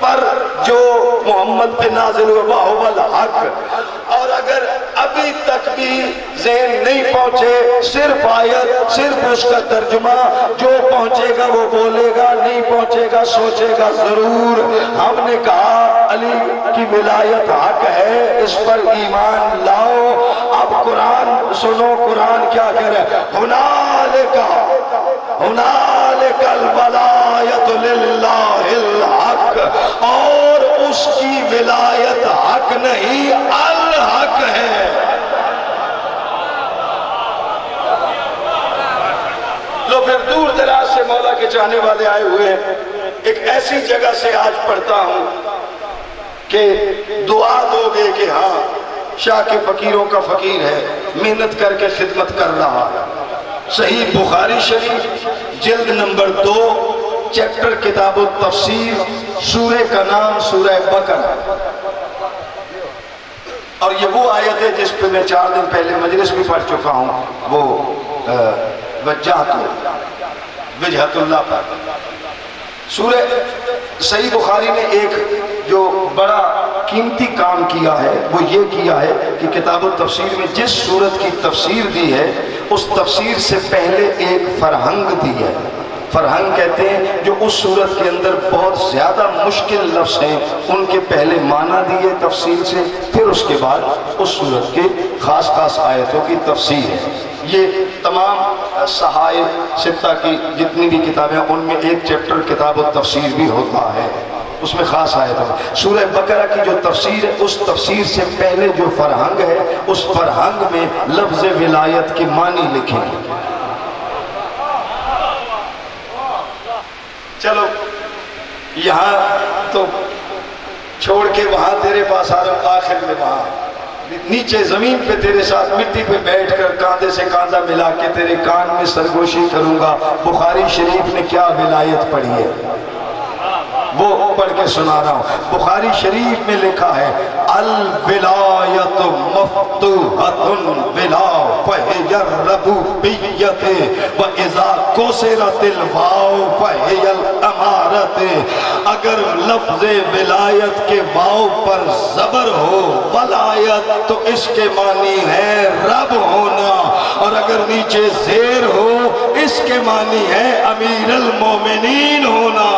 پر جو محمد پہ نازل ہوا هو الحق۔ اور اگر ابھی تک بھی ذہن نہیں پہنچے، صرف آیت، صرف اس کا ترجمہ، جو پہنچے گا وہ بولے گا، نہیں پہنچے گا سوچے گا ضرور۔ ہم نے کہا علی کی ولایت حق ہے، اس پر ایمان لاؤ۔ اب قرآن سنو، قرآن کیا کہہ رہا ہے؟ ہنالک الولایت للہ الحق، اور اس کی ولایت حق نہیں الحق ہے۔ لو پھر دور دراز سے مولا کے چاہنے والے آئے ہوئے ہیں، ایک ایسی جگہ سے آج پڑھتا ہوں کہ دعا دو گے کہ ہاں شاہ کے فقیروں کا فقیر ہے، محنت کر کے خدمت کر رہا ہے۔ صحیح بخاری شریف جلد نمبر 2 چیپٹر کتاب التفسیر، سورہ کا نام سورہ بقرہ، اور یہ وہ آیت ہے جس پہ میں 4 دن پہلے مجلس بھی پڑھ چکا ہوں، وہ وجہت اللہ پر۔ سورہ صحیح بخاری نے ایک جو بڑا قیمتی کام کیا ہے وہ یہ کیا ہے کہ کتاب التفسیر میں جس سورت کی تفسیر دی ہے اس تفسیر سے پہلے ایک فرہنگ دی ہے۔ فرہنگ کہتے ہیں جو اس سورت کے اندر بہت زیادہ مشکل لفظ ہیں ان کے پہلے معنی دیے تفصیل سے، پھر اس کے بعد اس سورت کے خاص خاص آیتوں کی تفسیر ہے۔ یہ تمام صحائف ستہ کی جتنی بھی کتابیں ان میں ایک چیپٹر کتاب التفسیر بھی ہوتا ہے، اس میں خاص آیت ہے۔ سورہ بقرہ کی جو تفسیر ہے اس تفسیر سے پہلے جو فرہنگ ہے اس فرہنگ میں لفظ ولایت کے معنی لکھے ہیں۔ چلو یہاں تو چھوڑ کے وہاں تیرے پاس آ رہا، آخر میں وہاں نیچے زمین پہ تیرے ساتھ مٹی پہ بیٹھ کر کاندھے سے کاندھا ملا کے تیرے کان میں سرگوشی کروں گا۔ بخاری شریف نے کیا ولایت پڑھی ہے وہ پڑھ کے سنا رہا ہوں۔ بخاری شریف میں لکھا ہے الولایت مفتوحۃ بلا فہی الربوبیۃ واذا کسرت الواو فہی الامارۃ۔ اگر لفظ ولایت کے واو پر زبر ہو ولایت تو اس کے معنی ہے رب ہونا، اور اگر نیچے زیر ہو اس کے معنی ہے امیر المومنین ہونا۔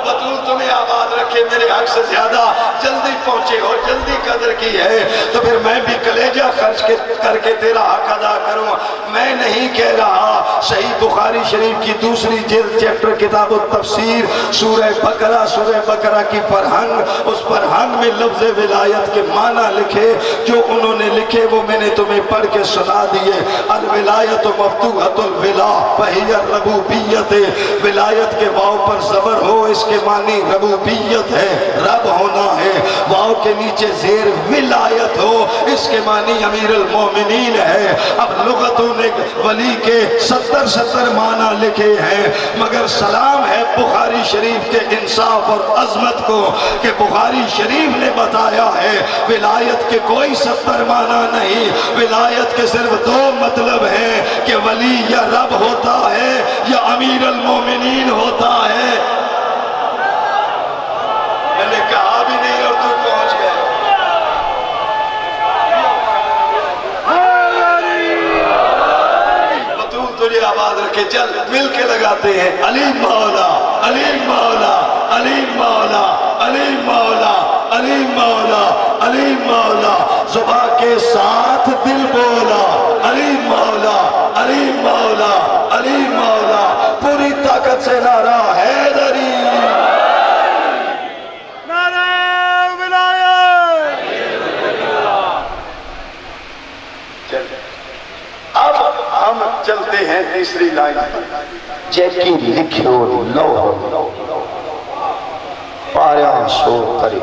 بطول تمہیں آباد رکھے، میرے حق سے زیادہ جلدی پہنچے ہو، جلدی قدر کی ہے تو پھر میں بھی کلیجہ خرچ کر کے تیرا حق ادا کروں۔ میں نہیں کہہ رہا، صحیح بخاری شریف کی دوسری جلد چیپٹر کتاب التفسیر سورہ بقرہ کی فرہنگ، اس فرہنگ میں لفظ ولایت کے معنی لکھے، جو انہوں نے لکھے وہ میں نے تمہیں پڑھ کے سنا دیے۔ الولایت مفتوحۃ الولا فہی الربوبیۃ، ولایت کے واو پر زبر ہو اس کے معنی ربوبیت ہے، رب ہونا ہے۔ واو کے نیچے زیر ولایت ہو اس کے معنی امیر المومنین ہے۔ اب لغتوں نے ولی کے 70 معنی لکھے ہیں، مگر سلام ہے بخاری شریف کے انصاف اور عظمت کو کہ بخاری شریف نے بتایا ہے ولایت کے کوئی 70 معنی نہیں، ولایت کے صرف 2 مطلب ہیں کہ ولی یا رب ہوتا ہے یا امیر المومنین ہوتا ہے۔ میں نے کہا بھی نہیں اور تو پہنچ گئے۔ بطول تجھے آباد رکھے، چل مل کے لگاتے ہیں علی مولا علی مولا علی مولا علی مولا علی مولا علی مولا، زباں کے ساتھ دل بولا علی مولا علی مولا علی مولا، پوری طاقت سے نعرہ حیدری۔ اب ہم چلتے ہیں تیسری لائن، جیکی لکھیو لو پاریاں سو کری،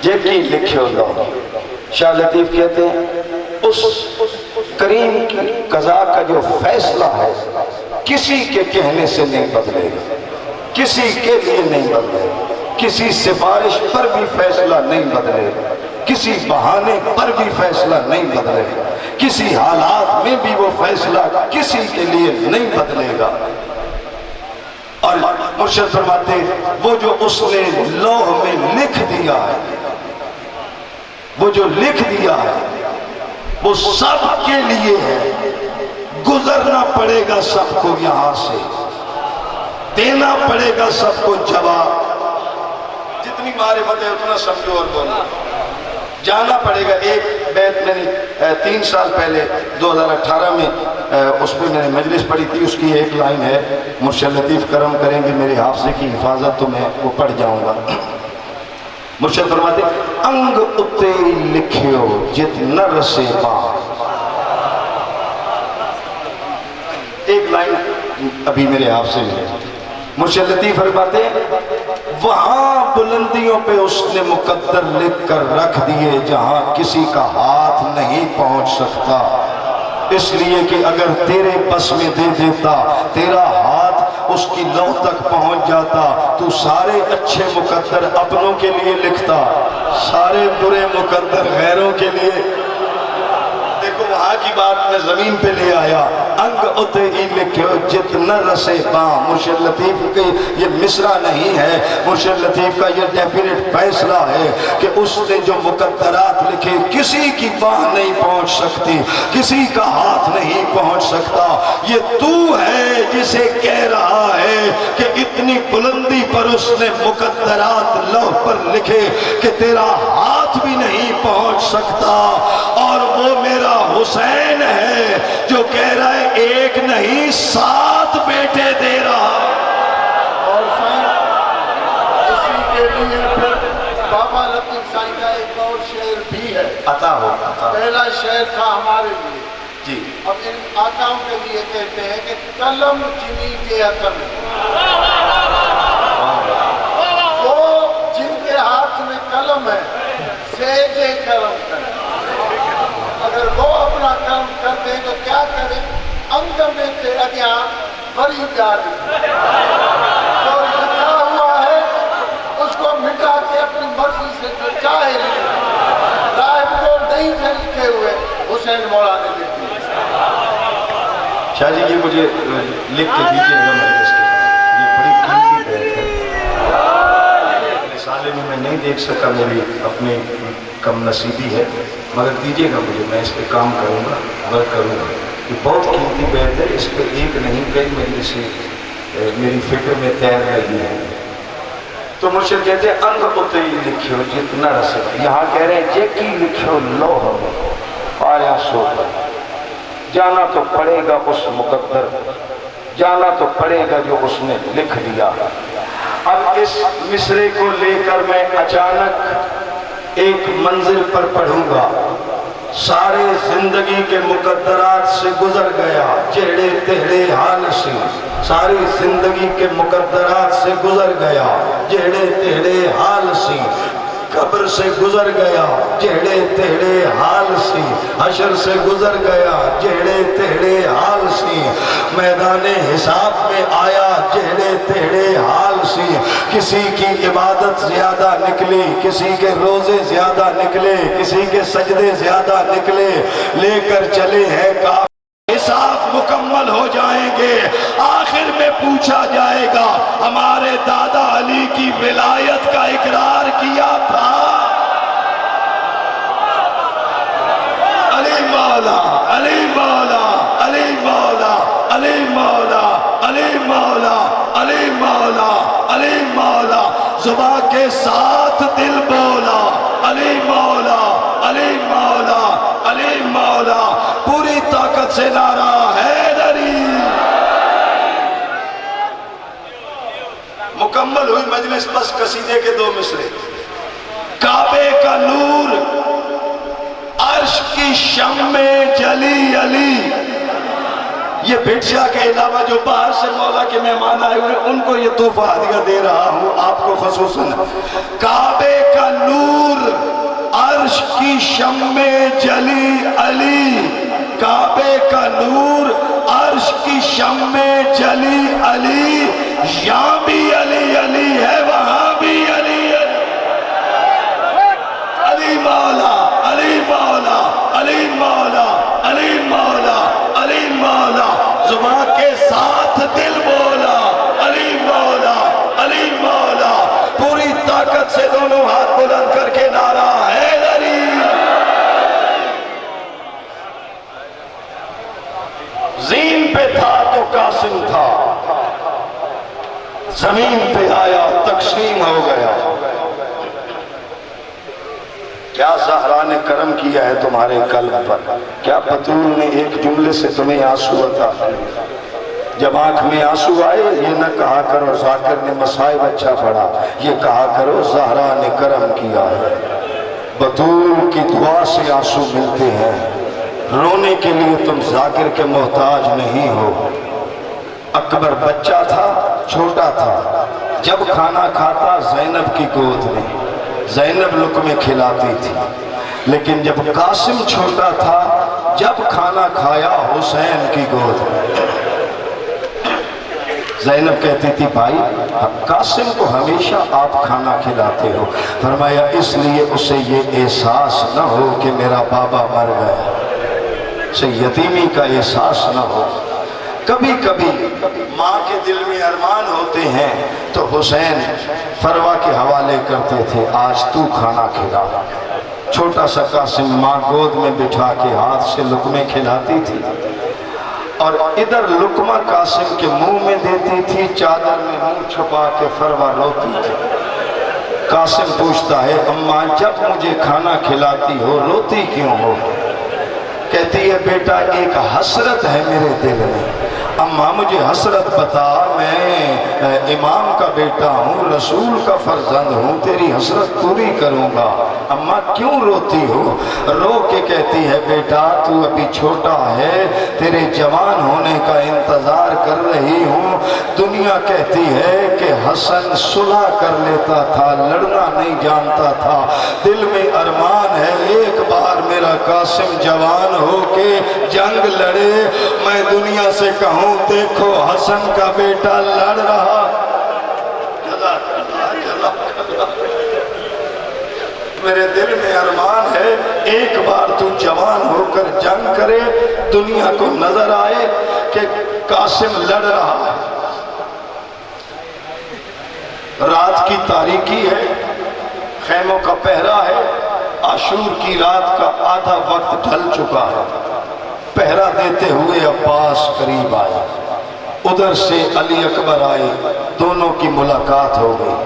جیکی لکھیو لو۔ شاہ لطیف کہتے ہیں اس کریم کی قضا کا جو فیصلہ ہے کسی کے کہنے سے نہیں بدلے گا، کسی کے لیے نہیں بدلے گا، کسی سفارش پر بھی فیصلہ نہیں بدلے گا، کسی بہانے پر بھی فیصلہ نہیں بدلے گا، کسی حالات میں بھی وہ فیصلہ کسی کے لیے نہیں بدلے گا۔ اور مرشد فرماتے وہ جو اس نے لوح میں لکھ دیا ہے، وہ جو لکھ دیا ہے وہ سب کے لیے ہے، گزرنا پڑے گا سب کو یہاں سے، دینا پڑے گا سب کو جواب، جتنی معرفت ہے اتنا سمجھو اور بولو، جانا پڑے گا۔ ایک بیت میں نے 3 سال پہلے 2018 میں اس پہ میں نے مجلس پڑھی تھی، اس کی ایک لائن ہے، مرشد لطیف کرم کریں گے میرے حافظے کی حفاظت تو میں وہ پڑھ جاؤں گا۔ مرشد فرماتے انگ اتے لکھیو جت نہ رسے پاں، ایک لائن ابھی میرے حافظے میں ہے، مرشد لطیف فرماتے وہاں بلندیوں پہ اس نے مقدر لکھ کر رکھ دیے جہاں کسی کا ہاتھ نہیں پہنچ سکتا، اس لیے کہ اگر تیرے بس میں دے دیتا، تیرا ہاتھ اس کی لوح تک پہنچ جاتا، تو سارے اچھے مقدر اپنوں کے لیے لکھتا، سارے برے مقدر غیروں کے لیے۔ دیکھو وہاں کی بات میں زمین پہ لے آیا، انگ اتے ہی لکھو جت نہ رسے پاں۔ مرشد لطیف کی یہ مصرع نہیں ہے، مرشد لطیف کا یہ ڈیفینٹ فیصلہ ہے کہ اس نے جو مقدرات لکھے کسی کی باہ نہیں پہنچ سکتی، کسی کا ہاتھ نہیں پہنچ سکتا۔ یہ تو ہے جسے کہہ رہا ہے کہ اتنی بلندی پر اس نے مقدرات لوح پر لکھے کہ تیرا ہاتھ بھی نہیں پہنچ سکتا، اور وہ میرا حسین ہے جو کہہ رہا ہے ایک نہیں 7 بیٹے دے رہا ہے۔ اور اسی کے لیے پھر بابا لطیف صاحب کا ایک اور شعر بھی ہے، عطا ہو عطا۔ پہلا شعر تھا ہمارے لیے جی اب ان آقاؤں کے لیے کہتے ہیں کہ قلم جنی کے عقل، وہ جن کے ہاتھ میں قلم ہے سیج کرم کرے، اگر وہ اپنا کرم کر دیں تو کیا کریں، انگ میں سے اگیاں بڑی جاری جو لکھا ہوا ہے اس کو مٹا کے اپنی مرضی سے جو چاہے لکھے، راہب کو نہیں تھے لکھے ہوئے حسین مولا نے لکھ دیے۔ شاہ جی یہ مجھے لکھ کے دیجئے گا مجلس کے، یہ بڑی قیمتی بیت ہے، رسالے میں نہیں دیکھ سکا، میری اپنی کم نصیبی ہے، مگر دیجئے گا مجھے، میں اس پہ کام کروں گا، ورک کروں گا۔ یہ بہت قیمتی بیت ہے، اس پہ ایک نہیں کئی مجلسیں میری فکر میں تیر رہی ہے۔ تو مرشد کہتے ہیں انگ اتے ہی لکھو جتنا رسے، یہاں کہہ رہے ہیں جے کی لکھو لوح میں پایا سو پر، جانا تو پڑے گا اس مقدر، جانا تو پڑے گا جو اس نے لکھ دیا۔ اب اس مصرے کو لے کر میں اچانک ایک منزل پر پڑھوں گا، سارے زندگی کے مقدرات سے گزر گیا، چہڑے تہڑے حال سے، ساری زندگی کے مقدرات سے گزر گیا، چہڑے تہڑے حال سے، قبر سے گزر گیا، چہڑے تہڑے حال سے، حشر سے گزر گیا، چہڑے تہڑے حال سے، میدان حساب میں آیا، چہڑے تہڑے حال سے، کسی کی عبادت زیادہ نکلی، کسی کے روزے زیادہ نکلے، کسی کے سجدے زیادہ نکلے، لے کر چلے ہیں کعبہ، حساب مکمل ہو جائیں گے، آخر میں پوچھا جائے گا ہمارے دادا علی کی ولایت کا اقرار کیا تھا؟ علی مولا، علی مولا، علی مولا، علی مولا، علی مولا، علی مولا، علی مولا، زباں کے ساتھ دل بولا، علی مولا، علی مولا، علی مولا، پوری طاقت سے نعرہ حیدری۔ مکمل ہوئی مجلس، بس قصیدے کے 2 مصرے۔ کعبے کا نور عرش کی شمع جلی علی، یہ بھٹشا کے علاوہ جو باہر سے مولا کے مہمان آئے ہوئے ان کو یہ تحفہ ہدیہ دے رہا ہوں، آپ کو خصوصاً۔ کعبے کا نور عرش کی شمع جلی علی، کعبے کا نور عرش کی شمع جلی علی، یہاں بھی علی علی ہے وہاں بھی علی علی، علی مولا، علی مولا، علی مولا، علی مولا، علی مولا، زبان کے ساتھ دل بولا، علی مولا۔ دونوں ہاتھ بلند کر کے نعرہ حیدری۔ زین پہ تھا تو قاسم تھا، زمین پہ آیا تقسیم ہو گیا۔ کیا زہرا نے کرم کیا ہے تمہارے قلب پر؟ کیا بطول نے ایک جملے سے تمہیں آنسو عطا کیا؟ جب آنکھ میں آنسو آئے یہ نہ کہا کرو ذاکر نے مصائب اچھا پڑھا، یہ کہا کرو زہرا نے کرم کیا ہے۔ بطول کی دعا سے آنسو ملتے ہیں، رونے کے لیے تم ذاکر کے محتاج نہیں ہو۔ اکبر بچہ تھا، چھوٹا تھا، جب کھانا کھاتا زینب کی گود میں، زینب لقمے کھلاتی تھی، لیکن جب قاسم چھوٹا تھا جب کھانا کھایا حسین کی گود میں۔ زینب کہتی تھی بھائی قاسم کو ہمیشہ آپ کھانا کھلاتے ہو، فرمایا اس لیے اسے یہ احساس نہ ہو کہ میرا بابا مر گیا، اسے یتیمی کا احساس نہ ہو۔ کبھی کبھی ماں کے دل میں ارمان ہوتے ہیں تو حسین فروا کے حوالے کرتے تھے، آج تو کھانا کھلا۔ چھوٹا سا قاسم ماں گود میں بٹھا کے ہاتھ سے لقمے کھلاتی تھی، اور ادھر لقمہ قاسم کے منہ میں دیتی تھی، چادر میں منہ چھپا کے فروا روتی تھی۔ قاسم پوچھتا ہے اماں جب مجھے کھانا کھلاتی ہو روتی کیوں ہو؟ کہتی ہے بیٹا ایک حسرت ہے میرے دل میں، اماں مجھے حسرت بتا، میں امام کا بیٹا ہوں، رسول کا فرزند ہوں، تیری حسرت پوری کروں گا۔ اماں کیوں روتی ہو؟ رو کے کہتی ہے بیٹا تو ابھی چھوٹا ہے، تیرے جوان ہونے کا انتظار کر رہی ہوں۔ دنیا کہتی ہے کہ حسن صلح کر لیتا تھا، لڑنا نہیں جانتا تھا، دل میں ارمان ہے ایک بار میرا قاسم جوان ہو کے جنگ لڑے، میں دنیا سے کہوں دیکھو حسن کا بیٹا لڑ رہا۔ میرے دل میں ارمان ہے ایک بار تو جوان ہو کر جنگ کرے، دنیا کو نظر آئے کہ قاسم لڑ رہا ہے۔ رات کی تاریکی ہے، خیموں کا پہرا ہے، عاشور کی رات کا آدھا وقت ڈھل چکا ہے۔ پہرا دیتے ہوئے عباس قریب آئے، ادھر سے علی اکبر آئے، دونوں کی ملاقات ہو گئی۔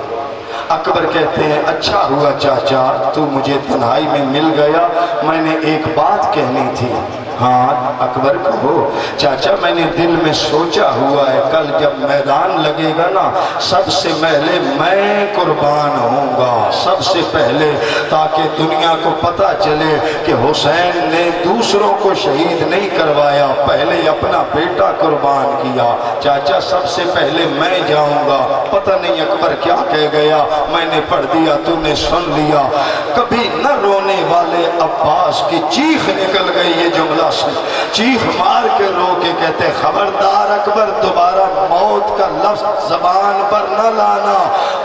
اکبر کہتے ہیں اچھا ہوا چاچا تو مجھے تنہائی میں مل گیا، میں نے ایک بات کہنی تھی۔ ہاں اکبر کہو۔ چاچا میں نے دل میں سوچا ہوا ہے کل جب میدان لگے گا نا سب سے پہلے میں قربان ہوں گا، سب سے پہلے، تاکہ دنیا کو پتہ چلے کہ حسین نے دوسروں کو شہید نہیں کروایا، پہلے اپنا بیٹا قربان کیا۔ چاچا سب سے پہلے میں جاؤں گا۔ پتہ نہیں اکبر کیا کہہ گیا، میں نے پڑھ دیا تو نے سن لیا۔ کبھی نہ رونے والے عباس کی چیخ نکل گئی، یہ جملہ سن، چیخ مار کے رو کے کہتے خبردار اکبر دوبارہ موت کا لفظ زبان پر نہ لانا،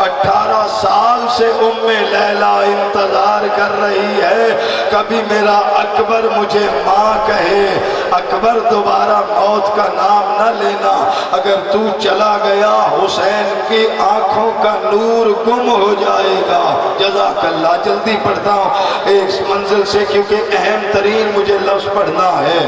18 سال سے ام لیلا انتظار کر رہی ہے، کبھی میرا اکبر مجھے ماں کہے، اکبر دوبارہ موت کا نام نہ لینا، اگر تو چلا گیا حسین کی آنکھوں کا نور گم ہو جائے گا۔ جزاک اللہ، جلدی پڑھتا ہوں ایک منزل سے کیونکہ اہم ترین مجھے لفظ پڑھنا ہے۔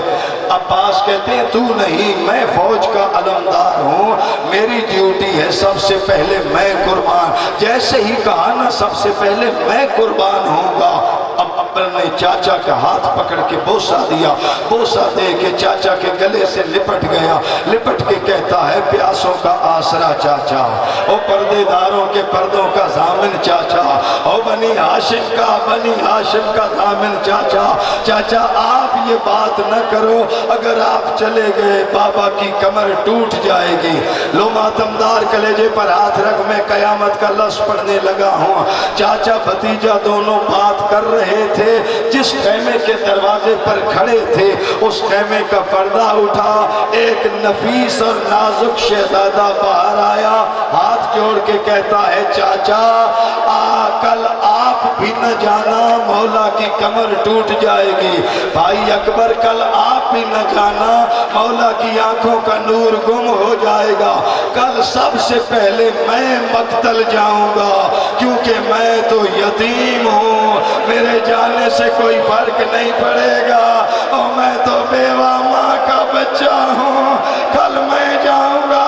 عباس کہتے ہیں تو نہیں، میں فوج کا علمدار ہوں، میری ڈیوٹی ہے سب سے پہلے میں قربان، جیسے ہی کہا نا سب سے پہلے میں قربان ہوں گا۔ اب نے چاچا کا ہاتھ پکڑ کے بوسہ دیا، بوسہ دے کے چاچا کے گلے سے لپٹ گیا، لپٹ کے کہتا ہے پیاسوں کا آسرا چاچا، او پردے داروں کے پردوں کا ضامن چاچا، او بنی ہاشم کا ضامن چاچا۔ چاچا آپ یہ بات نہ کرو، اگر آپ چلے گئے بابا کی کمر ٹوٹ جائے گی۔ لو ماتمدار کلیجے پر ہاتھ رکھ، میں قیامت کا لفظ پڑھنے لگا ہوں۔ چاچا بھتیجا دونوں بات کر رہے تھے، جس خیمے کے دروازے پر کھڑے تھے اس خیمے کا پردہ اٹھا، ایک نفیس اور نازک شہزادہ باہر آیا، ہاتھ جوڑ کے کہتا ہے چاچا کل آپ بھی نہ جانا مولا کی کمر ٹوٹ جائے گی، بھائی اکبر کل آپ بھی نہ جانا مولا کی آنکھوں کا نور گم ہو جائے گا، کل سب سے پہلے میں مقتل جاؤں گا کیونکہ میں تو یتیم ہوں، میرے جانے سے کوئی فرق نہیں پڑے گا اور میں تو بیوہ ماں کا بچہ ہوں، کل میں جاؤں گا۔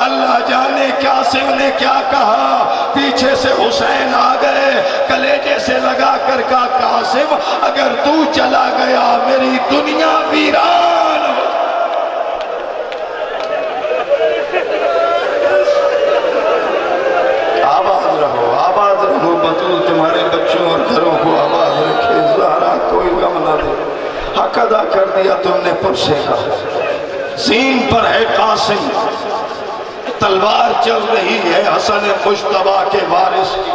اللہ جانے قاسم نے کیا کہا، پیچھے سے حسین آ گئے، کلیجے سے لگا کر کہا قاسم اگر تو چلا گیا میری دنیا ویران ہو۔ آباد رہو بطول تمہارے بچوں اور گھروں کو آباد رکھے، زہرا کوئی غم نہ دے، حق ادا کر دیا تم نے پرسے کا۔ زین پر ہے قاسم، تلوار چل رہی ہے حسن مجتبی کے وارث کی،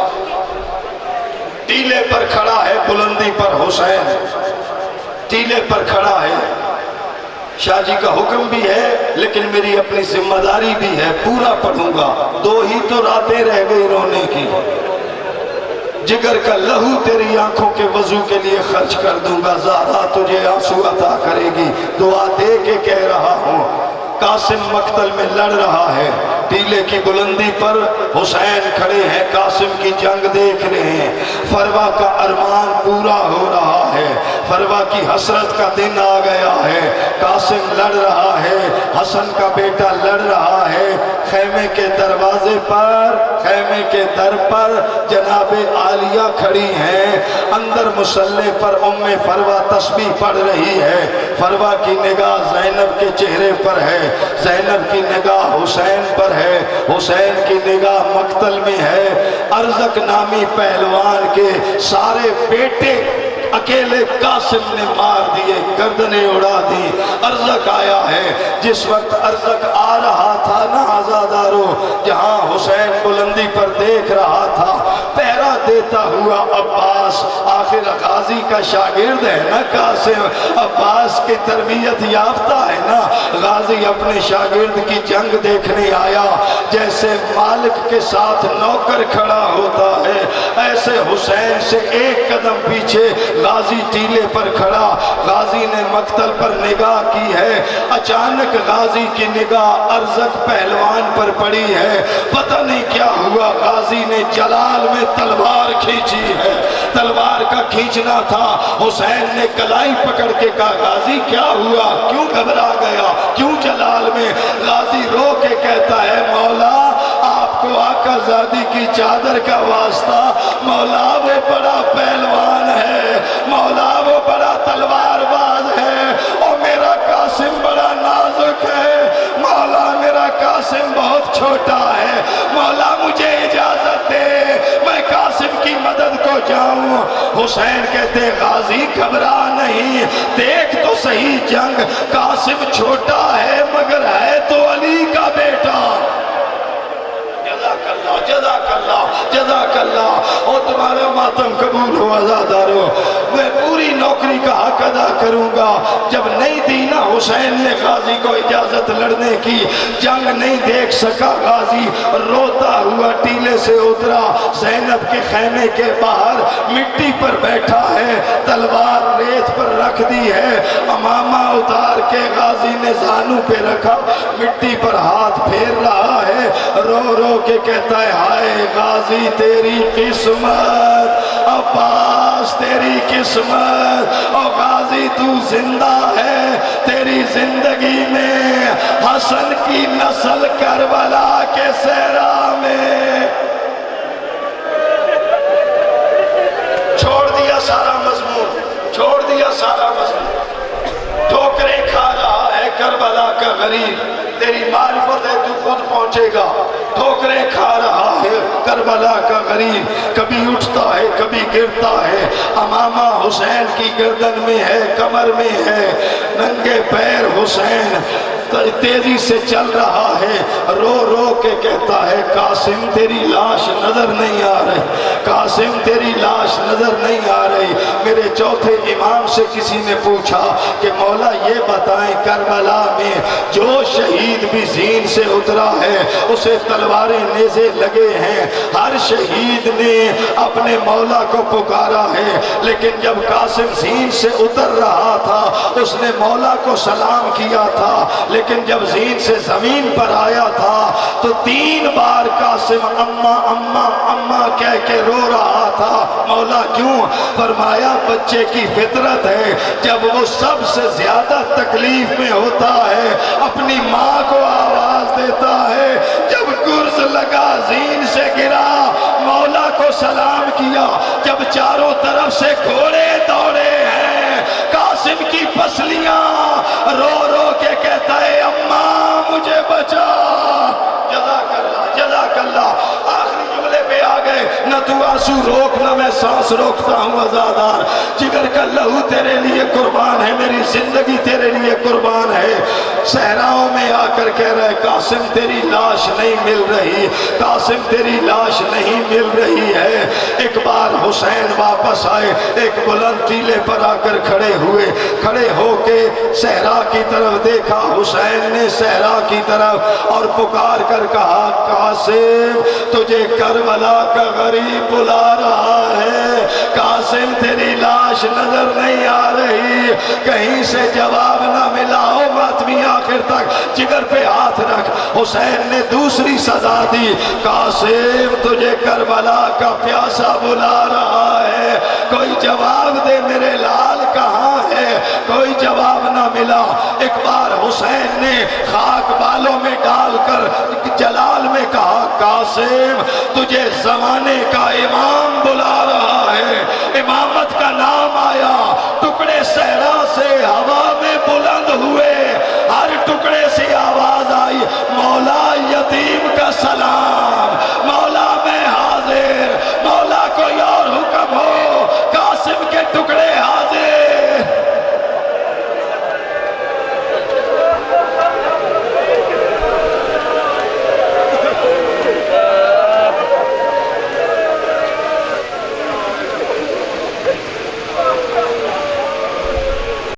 ٹیلے پر کھڑا ہے بلندی پر حسین، ٹیلے پر کھڑا ہے۔ شاہ جی کا حکم بھی ہے لیکن میری اپنی ذمہ داری بھی ہے، پورا پڑھوں گا، 2 ہی تو راتیں رہ گئی رونے کی، جگر کا لہو تیری آنکھوں کے وضو کے لیے خرچ کر دوں گا، زہرا تجھے آنسو عطا کرے گی، دعا دے کے کہہ رہا ہوں۔ قاسم مقتل میں لڑ رہا ہے، ٹیلے کی بلندی پر حسین کھڑے ہیں، قاسم کی جنگ دیکھ رہے ہیں، فروا کا ارمان پورا ہو رہا ہے، فروا کی حسرت کا دن آ گیا ہے، قاسم لڑ رہا ہے، حسن کا بیٹا لڑ رہا ہے، خیمے کے دروازے پر، خیمے کے در پر جناب عالیہ کھڑی ہیں، اندر مصلی پر فروا تسبیح پڑھ رہی ہے، فروا کی نگاہ زینب کے چہرے پر ہے، زینب کی نگاہ حسین پر ہے، حسین کی نگاہ مقتل میں ہے، ارزق نامی پہلوان کے سارے بیٹے اکیلے قاسم نے مار دیے، گردنیں اڑا دی، ارزق آیا ہے۔ جس وقت ارزق آ رہا تھا نا عزادارو، جہاں حسین بلندی پر دیکھ رہا تھا، پہرا دیتا ہوا عباس، آخر غازی کا شاگرد ہے نا قاسم، عباس کی تربیت یافتہ ہے نا، غازی اپنے شاگرد کی جنگ دیکھنے آیا، جیسے مالک کے ساتھ نوکر کھڑا ہوتا ہے، ایسے حسین سے ایک قدم پیچھے غازی ٹیلے پر کھڑا، غازی نے مقتل پر نگاہ کی ہے، اچانک غازی کی نگاہ ارزق پہلوان پر پڑی ہے، پتہ نہیں کیا ہوا، غازی نے جلال میں تلوار کھینچی ہے، تلوار کا کھینچنا تھا، حسین نے کلائی پکڑ کے کہا غازی کیا ہوا، کیوں گھبرا گیا، کیوں جلال میں؟ غازی رو کے کہتا ہے مولا آپ کو آقا زادی کی چادر کا واسطہ، مولا وہ بڑا پہلوان ہے، مولا وہ بڑا تلوار باز ہے، اور میرا قاسم بڑا نازک ہے، مولا میرا قاسم بہت چھوٹا ہے، مولا مجھے اجازت دے میں قاسم کی مدد کو جاؤں۔ حسین کہتے غازی گھبرا نہیں، دیکھ تو صحیح جنگ، قاسم چھوٹا ہے مگر ہے تو علی کا بیٹا۔ جزاک اللہ جزاک اللہ، اور تمہارا ماتم قبول ہو عزادارو، میں پوری نوکری کا حق ادا کروں گا۔ جب نہیں دی نا حسین نے غازی کو اجازت لڑنے کی، جنگ نہیں دیکھ سکا غازی، روتا ہوا ٹیلے سے اترا، زینب کے خیمے کے باہر مٹی پر بیٹھا ہے، تلوار ریت پر رکھ دی ہے، امامہ اتار کے غازی نے زانو پہ رکھا، مٹی پر ہاتھ پھیر رہا ہے، رو رو کے کہتا ہے ہائے غازی تیری قسمت، عباس تیری قسمت، اور غازی تو زندہ ہے، تیری زندگی میں حسن کی نسل کربلا کے صحرا میں۔ چھوڑ دیا سارا مضمون، چھوڑ دیا سارا مضمون، ٹھوکریں کھا رہا ہے کربلا کا غریب، تیری معرفت ہے تو خود پہنچے گا، ٹھوکریں کھا رہا ہے کربلا کا غریب، کبھی اٹھتا ہے کبھی گرتا ہے، امامہ حسین کی گردن میں ہے کمر میں ہے، ننگے پیر حسین تیزی سے چل رہا ہے، رو رو کے کہتا ہے قاسم تیری لاش نظر نہیں آ رہی، قاسم تیری لاش نظر نہیں آ رہی۔ میرے چوتھے امام سے کسی نے پوچھا کہ مولا یہ بتائیں کربلا میں جو شہید بھی زین سے اترا ہے اسے تلواریں نیزے لگے ہیں، ہر شہید نے اپنے مولا کو پکارا ہے، لیکن جب قاسم زین سے اتر رہا تھا اس نے مولا کو سلام کیا تھا، لیکن جب زین سے زمین پر آیا تھا تو 3 بار قاسم اماں اماں اماں کہہ کے رو رہا تھا۔ مولا کیوں؟ فرمایا بچے کی فطرت ہے، جب وہ سب سے زیادہ تکلیف میں ہوتا ہے اپنی ماں کو آواز دیتا ہے۔ جب گرز لگا زین سے گرا، مولا کو سلام کیا، جب چاروں طرف سے گھوڑے دوڑے ہیں، قاسم کی پسلیاں رو رو کے کہتا ہے اماں مجھے بچا۔ جزاک اللہ جزاک اللہ۔ آخری جملے پہ آ گئے، نہ تو آنسو روک نہ میں سانس روکتا ہوں عزادار، جگر کا لہو تیرے لیے قربان ہے، میری زندگی تیرے لیے قربان ہے۔ صحراؤں میں آ کر کہہ رہے قاسم تیری لاش نہیں مل رہی، قاسم تیری لاش نہیں مل رہی ہے۔ ایک بار حسین واپس آئے، ایک بلند ٹیلے پر آ کر کھڑے ہوئے، کھڑے ہو کے صحرا کی طرف دیکھا حسین نے صحرا کی طرف، اور پکار کر کہا قاسم تجھے کربلا کا غریب بلا رہا ہے، قاسم تیری لاش نظر نہیں آ رہی۔ کہیں سے جواب نہ ملا، او ماتمی آخر تک جگر پہ ہاتھ رکھ۔ حسین نے دوسری سزا دی، قاسم تجھے کربلا کا پیاسا بلا رہا ہے، کوئی جواب دے میرے لال کہاں ہے؟ کوئی جواب نہ ملا۔ ایک بار حسین نے خاک بالوں میں ڈال کر جلال میں کہا قاسم تجھے زمانے کا امام بلا رہا ہے۔ امامت کا نام آیا، ٹکڑے صحرا سے